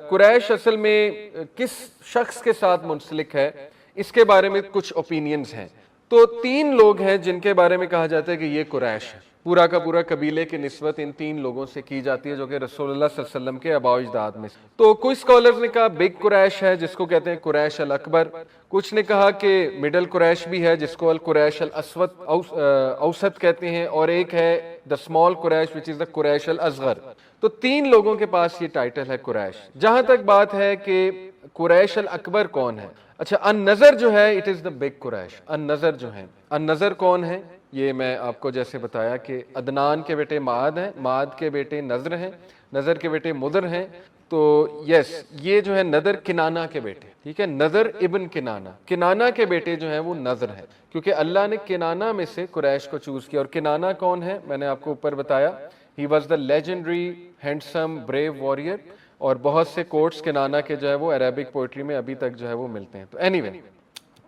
قریش اصل میں کس شخص کے ساتھ منسلک ہے اس کے بارے میں کچھ اوپینینز ہیں. تو 3 لوگ ہیں جن کے بارے میں کہا جاتا ہے کہ یہ قریش ہے. پورا کا پورا قبیلے کی نسبت ان 3 لوگوں سے کی جاتی ہے جو کہ رسول اللہ صلی اللہ علیہ وسلم کے آباء و اجداد میں. تو کچھ اسکالرز نے کہا بگ قریش ہے جس کو کہتے ہیں قریش الاکبر, کچھ نے کہا کہ مڈل قریش بھی ہے جس کو القریش الاسود اوسط کہتے ہیں, اور ایک ہے دا اسمال قریش وچ از دا قریش الاصغر. تو 3 لوگوں کے پاس یہ ٹائٹل ہے قریش. جہاں تک بات ہے کہ قریش الاکبر کون ہے, اچھا النضر جو ہے اٹ از دا بگ قریش. النضر جو ہے, النضر کون ہے یہ میں آپ کو جیسے بتایا کہ عدنان کے بیٹے معاد ہیں, معاد کے بیٹے نضر ہیں, نضر کے بیٹے مدر ہیں. تو یس یہ جو ہے نضر کنانا کے بیٹے, ٹھیک ہے, نضر ابن کنانا, کنانا کے بیٹے جو ہیں وہ نضر ہیں, کیونکہ اللہ نے کنانا میں سے قریش کو چوز کیا. اور کنانا کون ہے میں نے آپ کو اوپر بتایا, he was the legendary handsome brave warrior, اور بہت سے کوٹس کنانا کے جو ہے وہ عربک پوئٹری میں ابھی تک جو ہے وہ ملتے ہیں. تو اینی وے,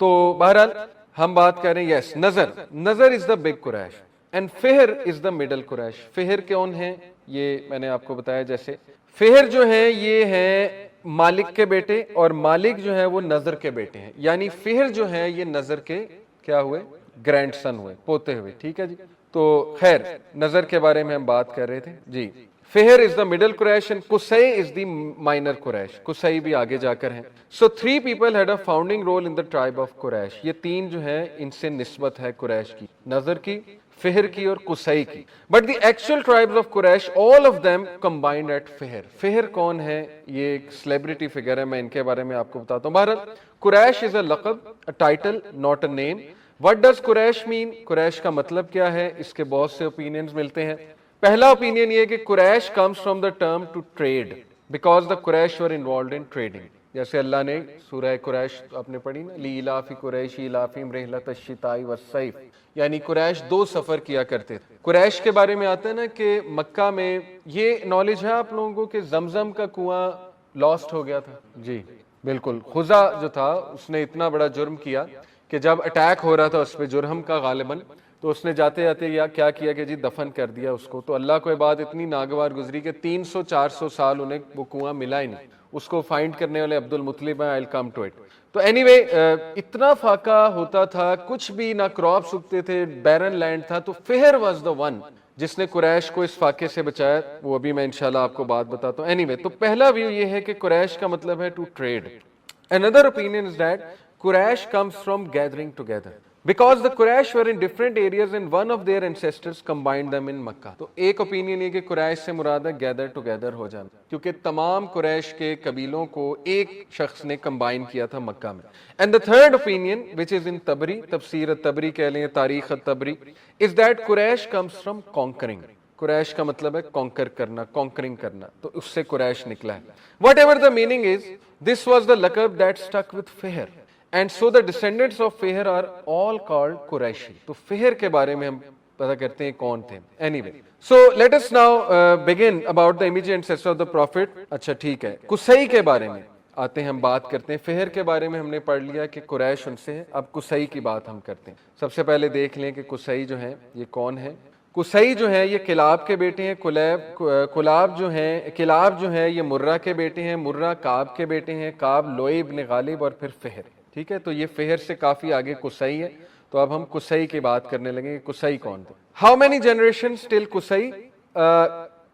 تو بہرحال ہم بات کر رہے ہیں یس نظر, نظر از دا بگ قریش اینڈ فہر از دا مڈل قریش. فہر کون ہے یہ میں نے آپ کو بتایا, جیسے فہر جو ہے یہ ہے مالک کے بیٹے, اور مالک جو ہے وہ نظر کے بیٹے ہیں. یعنی فہر جو ہے یہ نظر کے کیا ہوئے, گرینڈ سن ہوئے, پوتے ہوئے, ٹھیک ہے جی. تو خیر نظر کے بارے میں ہم بات کر رہے تھے جی. فہر از دا مڈل قریش اینڈ قصی از دی مائنر قریش. قصی بھی آگے جا کر ہیں. So 3 people had a founding role in the tribe of قریش. یہ 3 جو ہیں ان سے نسبت ہے قریش کی, نظر کی, فہر کی اور قصی کی. But the actual tribes of قریش all of them combined at فہر. فہر کون ہے یہ ایک سیلیبریٹی فگر ہے, میں ان کے بارے میں آپ کو بتاتا ہوں. بہرحال قریش از اے لقب, a title not a name. What does Quraish mean؟ Quraish کا مطلب کیا ہے, اس کے بہت سے اوپینینز ملتے ہیں. پہلا اوپینین یہ کہ قریش comes from the term to trade because the قریش ور انوالوڈ ان ٹریڈنگ. جیسے اللہ نے سورہ قریش آپ نے پڑھی نا، لیلاف قریش ایلافہم رحلۃ الشتاء والصیف، یعنی قریش 2 سفر کیا کرتے تھے. قریش کے بارے میں آتا ہے نا کہ مکہ میں یہ نالج ہے آپ لوگوں کو کہ زمزم کا کنواں لاسٹ ہو گیا تھا. جی بالکل. خزا جو تھا اس نے اتنا بڑا جرم کیا کہ جب اٹیک ہو رہا تھا اس پہ جرہم کا غالباً، تو اس نے جاتے جاتے یا کیا کیا کہ جی دفن کر دیا اس کو. تو اللہ کو بات اتنی ناگوار گزری کہ 300-400 سال انہیں وہ کنواں ملا ہی نہیں. اس کو فائنڈ کرنے والے عبد المطلب ہیں. I'll come to it. تو اینی وے اتنا فاقہ ہوتا تھا، کچھ بھی نہ کراپس اگتے تھے، بیرن لینڈ تھا. تو فہر واز دا ون جس نے قریش کو اس فاقے سے بچایا. وہ ابھی میں انشاءاللہ آپ کو بات بتاتا ہوں. اینی وے تو پہلا ویو یہ ہے کہ قریش کا مطلب ہے to trade. Another opinion is that Quraysh comes from gathering together because the Quraysh were in different areas and one of their ancestors combined them in Makkah. تو ایک opinion یہ کہ قریش سے مراد ہے gather together ہو جانا، کیونکہ تمام قریش کے قبیلوں کو ایک شخص نے کمبائن کیا تھا مکہ میں. And the third opinion which is in Tabri, تفسیر الطبری کہہ لیں، تاریخ الطبری، is that Quraysh comes from conquering. قریش کا مطلب ہے کانکر کرنا، کانکرنگ کرنا، تو اس سے قریش نکلا ہے. Whatever the meaning is, this was the لقب دیٹ اسٹک وتھ فہر and so the descendants of فہر آر آل کالڈ قریشی. تو فہر کے بارے میں ہم پتہ کرتے ہیں کون تھے. Anyway so let us now begin about the immediate ancestor of the prophet. اچھا ٹھیک ہے، قصی کے بارے میں آتے ہیں، ہم بات کرتے ہیں. فہر کے بارے میں ہم نے پڑھ لیا کہ قریش ان سے ہے، اب قصی کی بات ہم کرتے ہیں. سب سے پہلے دیکھ لیں کہ قصی جو ہیں یہ کون ہے. قصی جو ہیں یہ کلاب کے بیٹے ہیں. کلاب جو ہیں یہ مرہ کے بیٹے ہیں. مرہ کعب کے بیٹے ہیں. کعب لوئی ابن غالب اور پھر فہر. ٹھیک ہے، تو یہ فہر سے کافی آگے قصی ہے. تو اب ہم قصی کی بات کرنے لگیں کہ قصی کون تھے. ہاؤ مینی جنریشنز ٹل قصی؟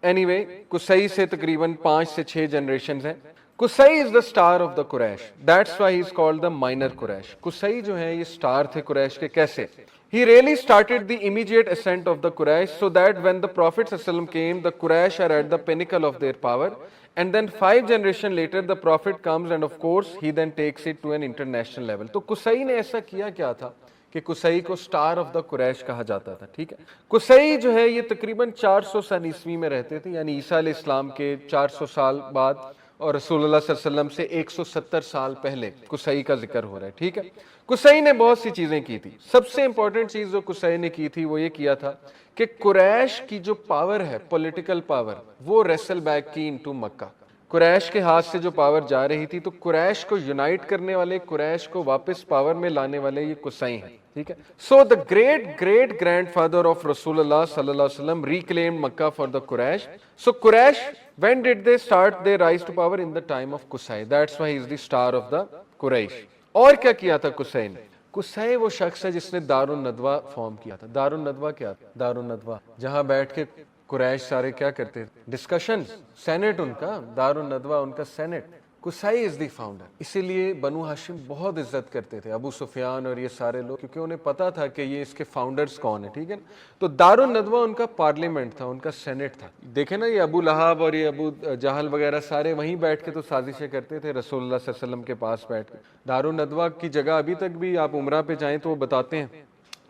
اینی وے قصی سے تقریباً 5 سے 6 جنریشنز ہیں. قصی is the star of the قریش، that's why he is called the minor قریش. قصی جو ہیں یہ اسٹار تھے قریش کے. کیسے؟ He really started the immediate ascent of the Quraysh so that when the Prophet ﷺ came, the Quraysh are at the pinnacle of their power. And then 5 generations later, the Prophet comes and of course, he then takes it to an international level. تو قصی نے ایسا کیا تھا کہ قصی کو star of the قریش کہا جاتا تھا. ٹھیک ہے، قصی جو ہے یہ تقریباً 400 سن عیسوی میں رہتے تھے، یعنی عیسیٰ علیہ السلام کے 400 سال بعد اور رسول اللہ صلی اللہ علیہ وسلم سے 170 سال پہلے قصی کا ذکر ہو رہا ہے. ٹھیک ہے، قصی نے بہت سی چیزیں کی تھی. سب سے امپورٹنٹ چیز جو قصی نے کی تھی وہ یہ کیا تھا کہ قریش کی جو پاور ہے، پولیٹیکل پاور، وہ ریسل بیک کی انٹو مکہ. قریش کے ہاتھ سے جو پاور جا رہی تھی، تو قریش کو یونائٹ کرنے والے، قریش کو واپس پاور میں لانے والے یہ قصی ہیں. ٹھیک ہے، so the great great grandfather of رسول اللہ صلی اللہ علیہ وسلم ریکلیمڈ مکہ فار دا قریش. سو قریش when did they start their rise to power? In the time of Qusay. That's why he is the star of the Quraysh. اور کیا کیا تھا قصی نے؟ قصی وہ شخص ہے جس نے دار الندوہ فارم کیا تھا. دار الندوہ کیا تھا؟ دار الندوہ جہاں بیٹھ کے قریش سارے کیا کرتے تھے؟ ڈسکشن. سینٹ ان کا، دار الندوہ ان کا سینٹ. قصی is the founder. اسی لیے بنو ہاشم بہت عزت کرتے تھے، ابو سفیان اور یہ سارے لوگ، کیونکہ انہیں پتا تھا کہ یہ اس کے فاؤنڈرز کون ہیں. ٹھیک ہے، تو دار الندوہ ان کا پارلیمنٹ تھا، ان کا سینٹ تھا. دیکھیں نا، یہ ابو لہب اور یہ ابو جہل وغیرہ سارے وہیں بیٹھ کے تو سازشیں کرتے تھے رسول اللہ صلی اللہ علیہ وسلم کے پاس بیٹھ کے. دار الندوہ کی جگہ ابھی تک بھی آپ عمرہ پہ جائیں تو وہ بتاتے ہیں،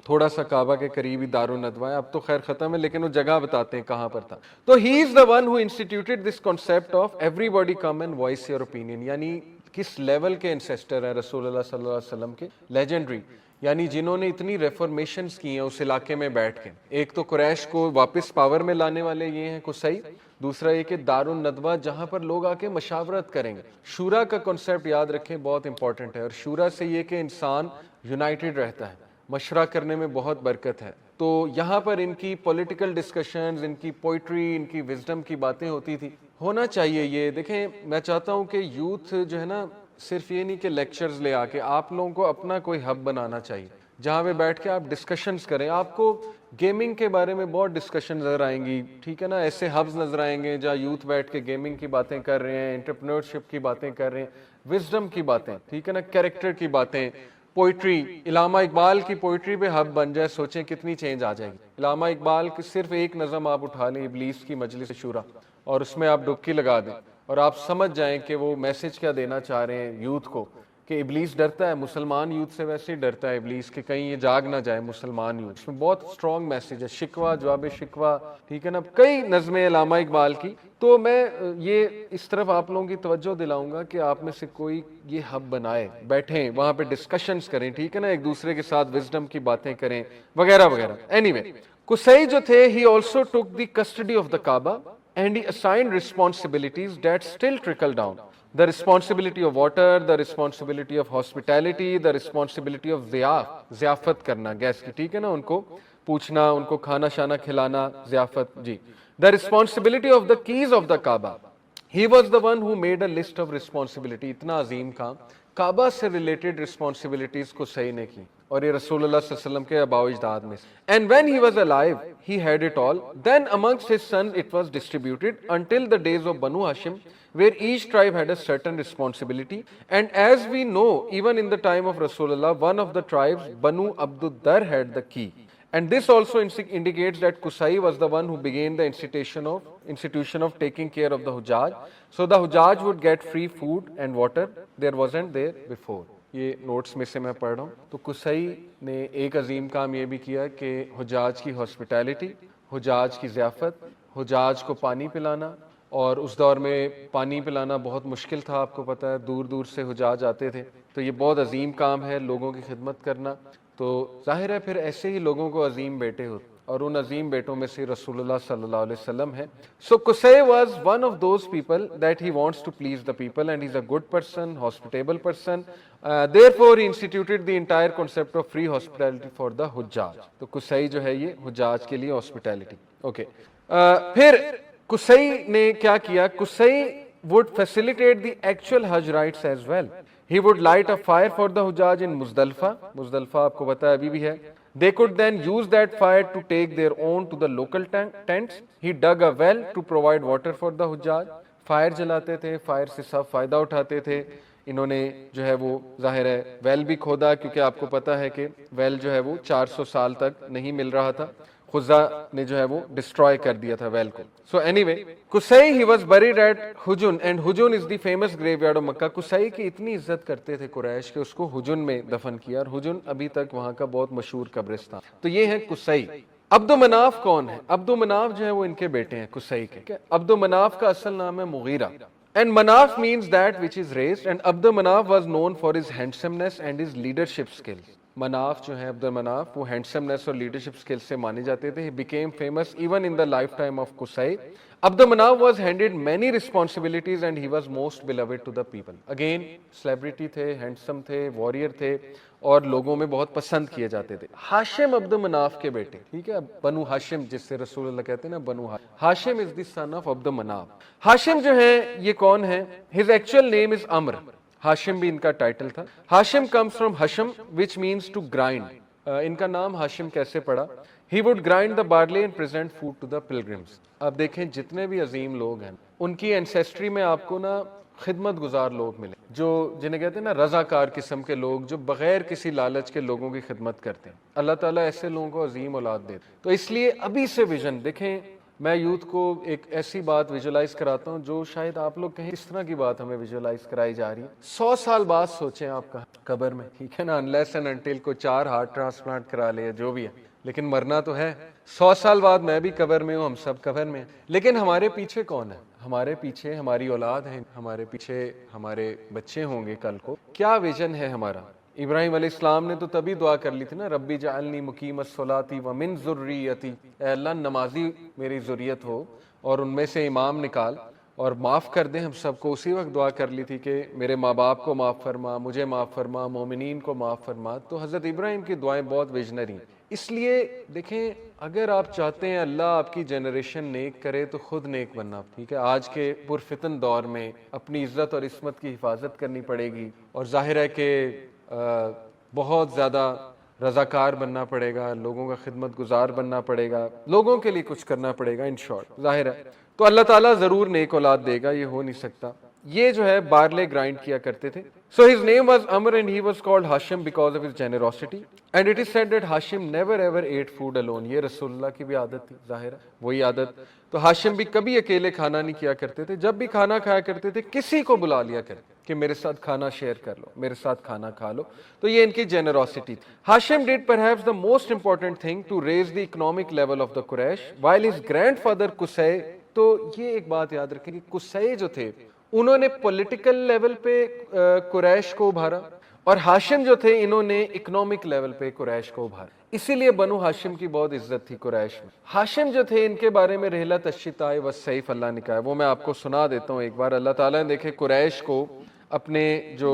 تھوڑا سا کعبہ کے قریب ہی دار الندوہ ہے. اب تو خیر ختم ہے، لیکن وہ جگہ بتاتے ہیں کہاں پر تھا. تو he is the one who instituted this concept of everybody come and voice your opinion. یعنی کس لیول کے انسیسٹر ہیں رسول اللہ صلی اللہ علیہ وسلم کے؟ لیجنڈری، یعنی جنہوں نے اتنی ریفارمیشنز کی ہیں اس علاقے میں بیٹھ کے. ایک تو قریش کو واپس پاور میں لانے والے یہ ہیں قصی. دوسرا یہ کہ دار الندوہ جہاں پر لوگ آ کے مشاورت کریں گے. شورا کا کنسیپٹ یاد رکھیں، بہت امپورٹنٹ ہے. اور شورا سے یہ کہ انسان یونائٹڈ رہتا ہے، مشورہ کرنے میں بہت برکت ہے. تو یہاں پر ان کی پولیٹیکل ڈسکشنز، ان کی پوئٹری، ان کی وزڈم کی باتیں ہوتی تھی. ہونا چاہیے یہ. دیکھیں، میں چاہتا ہوں کہ یوتھ جو ہے نا، صرف یہ نہیں کہ لیکچرز لے آ کے، آپ لوگوں کو اپنا کوئی ہب بنانا چاہیے جہاں پہ بیٹھ کے آپ ڈسکشنز کریں. آپ کو گیمنگ کے بارے میں بہت ڈسکشن نظر آئیں گی. ٹھیک ہے نا، ایسے ہبز نظر آئیں گے جہاں یوتھ بیٹھ کے گیمنگ کی باتیں کر رہے ہیں، انٹرپرینورشپ کی باتیں کر رہے ہیں، وزڈم کی باتیں. ٹھیک ہے نا، کیریکٹر کی باتیں، پوئٹری. علامہ اقبال کی پوئٹری پہ ہب بن جائے، سوچیں کتنی چینج آ جائے گی. علامہ اقبال کی صرف ایک نظم آپ اٹھا لیں، ابلیس کی مجلس شورا، اور اس میں آپ ڈبکی لگا دیں اور آپ سمجھ جائیں کہ وہ میسج کیا دینا چاہ رہے ہیں یوتھ کو. کہ ابلیس ڈرتا ہے مسلمان یوتھ سے، ویسے ہی ڈرتا ہے ابلیس کہ کہیں یہ جاگ نہ جائے مسلمان یوتھ. اس میں بہت اسٹرانگ میسج ہے، شکوہ جواب شکوہ، ٹھیک ہے نا، کئی نظمیں علامہ اقبال کی. تو میں یہ اس طرف آپ لوگوں کی توجہ دلاؤں گا کہ آپ میں سے کوئی یہ ہب بنائے، بیٹھیں وہاں پہ ڈسکشنز کریں، ٹھیک ہے نا، ایک دوسرے کے ساتھ وزڈم کی باتیں کریں وغیرہ وغیرہ. اینی وے، قصی جو تھے he also took the custody of the Kaaba and he assigned responsibilities that still trickle down. The responsibility of water, the responsibility of hospitality, the responsibility of ضیافت کرنا گیس کی، ٹھیک ہے نا، ان کو پوچھنا، ان کو کھانا شانا کھلانا، ضیافت جی. The responsibility of the keys of the Kaaba. He was the one who made a list of responsibility. اتنا عظیم کام کعبہ سے ریلیٹڈ رسپانسبلٹیز کو صحیح نے کی، اور یہ رسول اللہ صلی اللہ علیہ وسلم کے آباء و اجداد میں سے. And when he was alive, he had it all. Then amongst his sons it was distributed until the days of Banu Hashim, where each tribe had a certain responsibility. And as we know, even in the time of Rasulullah, one of the tribes, Banu Abdud Dar, had the key. And this also indicates that Qusay was the one who began the institution of taking care of the Hujjaj. So the Hujjaj would get free food and water. There wasn't there before. یہ notice میں سے میں پڑھ رہا ہوں. تو قصی نے ایک عظیم کام یہ بھی کیا کہ حجاج کی ہاسپٹیلٹی، حجاج کی ضیافت، حجاج کو پانی پلانا. اور اس دور میں پانی پلانا بہت مشکل تھا، آپ کو پتہ ہے، دور دور سے حجاج آتے تھے. تو یہ بہت عظیم کام ہے، لوگوں کی خدمت کرنا. تو ظاہر ہے پھر ایسے ہی لوگوں کو عظیم بیٹے ہوتے، اور ان عظیم بیٹوں میں سے رسول اللہ صلی اللہ علیہ وسلم ہے. So Qusay was one of those people that he wants to please the people, and he's a good person, hospitable person. Therefore he instituted the entire concept of free hospitality for the Hujjaj. تو Qusay جو ہے یہ حجاج کے لیے hospitality. Okay. پھر Qusay نے کیا کیا؟ Qusay would facilitate the actual Hajj rites as well. He would light a fire for the Hujjaj in Muzdalfa. Muzdalfa آپ کو پتہ ہے ابھی بھی ہے. They could then use that fire to take their own to the local tents. He dug a well to provide water for the Hujjaj. Fire جلاتے تھے، fire سے سب فائدہ اٹھاتے تھے. انہوں نے جو ہے وہ ظاہر ہے ویل بھی کھودا، کیونکہ آپ کو پتہ ہے کہ ویل جو ہے وہ 400 سال تک نہیں مل رہا تھا. خزا نے جو ہے وہ ڈسٹروائے کر دیا تھا ویل کو. سو اینی وے، قصی ہی واز بریڈ ایٹ حجن، اینڈ حجن is the famous graveyard of Mecca. قصی کی اتنی عزت کرتے تھے قریش کہ اس کو حجن میں دفن کیا، اور حجن ابھی تک وہاں کا بہت مشہور قبرستان. تو یہ ہے قصی. عبد مناف کون ہے؟ عبد مناف جو ہے وہ ان کے بیٹے ہیں قصی کے. عبد مناف کا اصل نام ہے مغیرہ. And Manaf means that which is raised, and Abd Manaf was known for his handsomeness and his leadership skills. مناف جو ہے عبد المناف، وہ ہینڈسمنس اور لیڈرشپ اسکل سے مانے جاتے تھے. He became famous even in the lifetime of Qusay. Abdul المناف was handed many responsibilities and he was most beloved to the people. Again celebrity تھے، handsome تھے، وارئر تھے، اور لوگوں میں بہت پسند کیے جاتے تھے. ہاشم عبد مناف کے بیٹے، ٹھیک ہے، بنو ہاشم جس سے رسول اللہ کہتے ہیں نا، بنو ہاشم از دی سن آف عبد مناف. ہاشم جو ہے یہ کون ہے؟ His actual name is Amr. ہاشم بھی ان کا ٹائٹل تھا. ہاشم comes from ہشم which means to grind. ان کا نام ہاشم کیسے پڑا؟ He would grind the barley and present food to the pilgrims. اب دیکھیں جتنے بھی عظیم لوگ ہیں ان کی اینسیسٹری میں آپ کو نا خدمت گزار لوگ ملے، جو جنہیں کہتے ہیں نا رضاکار قسم کے لوگ، جو بغیر کسی لالچ کے لوگوں کی خدمت کرتے ہیں. اللہ تعالیٰ ایسے لوگوں کو عظیم اولاد دیتے. تو اس لیے ابھی سے ویژن دیکھیں. میں یوتھ کو ایک ایسی بات ویژولائز کراتا ہوں جو شاید آپ لوگ کہیں اس طرح کی بات ہمیں ویژولائز کرائی جا رہی ہے. 100 سال بعد سوچیں آپ کا قبر میں، ٹھیک ہے نا، انلیس اینڈ انٹل کو 4 ہارٹ ٹرانسپلانٹ کرا لے جو بھی ہے، لیکن مرنا تو ہے. 100 سال بعد میں بھی قبر میں ہوں، ہم سب قبر میں ہیں. لیکن ہمارے پیچھے کون ہے؟ ہمارے پیچھے ہماری اولاد ہے، ہمارے پیچھے ہمارے بچے ہوں گے کل کو. کیا ویژن ہے ہمارا؟ ابراہیم علیہ السلام نے تو تبھی دعا کر لی تھی نا، ربی جعلنی مقیم الصلاۃ ومن ذریتی، اے اللہ نمازی میری ذریت ہو اور ان میں سے امام نکال اور معاف کر دیں ہم سب کو. اسی وقت دعا کر لی تھی کہ میرے ماں باپ کو معاف فرما، مجھے معاف فرما، مومنین کو معاف فرما. تو حضرت ابراہیم کی دعائیں بہت ویژنری ہیں. اس لیے دیکھیں اگر آپ چاہتے ہیں اللہ آپ کی جنریشن نیک کرے تو خود نیک بننا، ٹھیک ہے. آج کے پرفتن دور میں اپنی عزت اور عصمت کی حفاظت کرنی پڑے گی، اور ظاہر ہے کہ بہت زیادہ رضاکار بننا پڑے گا، لوگوں کا خدمت گزار بننا پڑے گا، لوگوں کے لیے کچھ کرنا پڑے گا. ان شارٹ ظاہر ہے تو اللہ تعالیٰ ضرور نیک اولاد دے گا، یہ ہو نہیں سکتا. یہ جو ہے بارلے گرائنڈ کیا کرتے تھے. So his name was Amr and he was called Hashim because of his generosity. And it is said that Hashim never ever ate food alone. یہ رسول اللہ کی بھی عادت تھی، ظاہر ہے وہی عادت. تو ہاشم بھی کبھی اکیلے کھانا نہیں کیا کرتے تھے، جب بھی کھانا کھایا کرتے تھے کسی کو بلا لیا کرتے. کہ میرے ساتھ کھانا شیئر کر لو, میرے ساتھ کھانا کھا لو. تو یہ ان کی جنروسٹی تھی. ہاشم dead perhaps the most important thing to raise the economic level of the Quraysh while his grandfather قصی. تو یہ ایک بات یاد رکھیں کہ قصی جو تھے انہوں نے پولیٹیکل لیول پہ قریش کو ابھارا, اور ہاشم جو تھے انہوں نے اکنامک لیول پہ قریش کو ابھارا. اسی لیے بنو ہاشم کی بہت عزت تھی قریش میں. ہاشم جو تھے ان کے بارے میں رحلت الشتاء والصیف اللہ نے کہا ہے, وہ میں آپ کو سنا دیتا ہوں ایک بار. اللہ تعالیٰ نے دیکھے قریش کو اپنے جو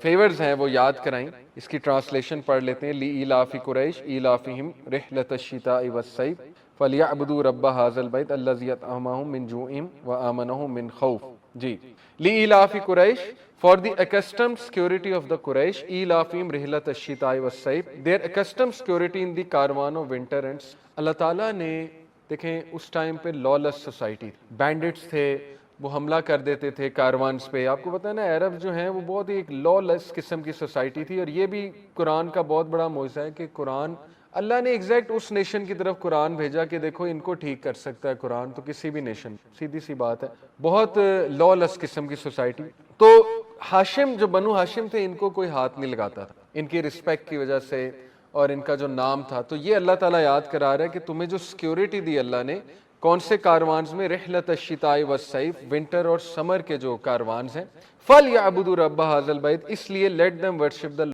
فیورز ہیں وہ یاد کرائیں. اس کی ٹرانسلیشن پڑھ لیتے ہیں. لِإِيلَافِ قُرَيْشٍ إِيلَافِهِمْ رِحْلَةَ الشِّتَاءِ وَالصَّيْفِ فَلْيَعْبُدُوا رَبَّ هَٰذَا الْبَيْتِ الَّذِي أَطْعَمَهُم مِّن جُوعٍ وَآمَنَهُم مِّن خَوْفٍ. جی, لِإِيلَافِ قُرَيْشٍ for the accustomed security of the Quraysh, إِيلَافِهِمْ رِحْلَةَ الشِّتَاءِ وَالصَّيْفِ their accustomed security in the caravan of winter and. اللہ تعالیٰ نے دیکھیں اس ٹائم پہ lawless society تھی, بینڈٹس تھے, وہ حملہ کر دیتے تھے کاروانز پہ. آپ کو پتہ ہے نا عرب جو ہیں وہ بہت ہی ایک لا لیس قسم کی سوسائٹی تھی, اور یہ بھی قرآن کا بہت بڑا معجزہ ہے کہ قرآن اللہ نے ایگزیکٹ اس نیشن کی طرف قرآن بھیجا کہ دیکھو ان کو ٹھیک کر سکتا ہے قرآن, تو کسی بھی نیشن, سیدھی سی بات ہے, بہت لا لیس قسم کی سوسائٹی. تو ہاشم جو بنو ہاشم تھے ان کو کوئی ہاتھ نہیں لگاتا تھا ان کی رسپیکٹ کی وجہ سے, اور ان کا جو نام تھا. تو یہ اللہ تعالیٰ یاد کرا رہا ہے کہ تمہیں جو سیکیورٹی دی اللہ نے کون سے کاروانز میں, رحلت الشتاء والصیف ونٹر اور سمر کے جو کاروانز ہیں. فَلْيَعْبُدُوا رَبَّ هَٰذَا الْبَيْتِ اس لیے let them worship the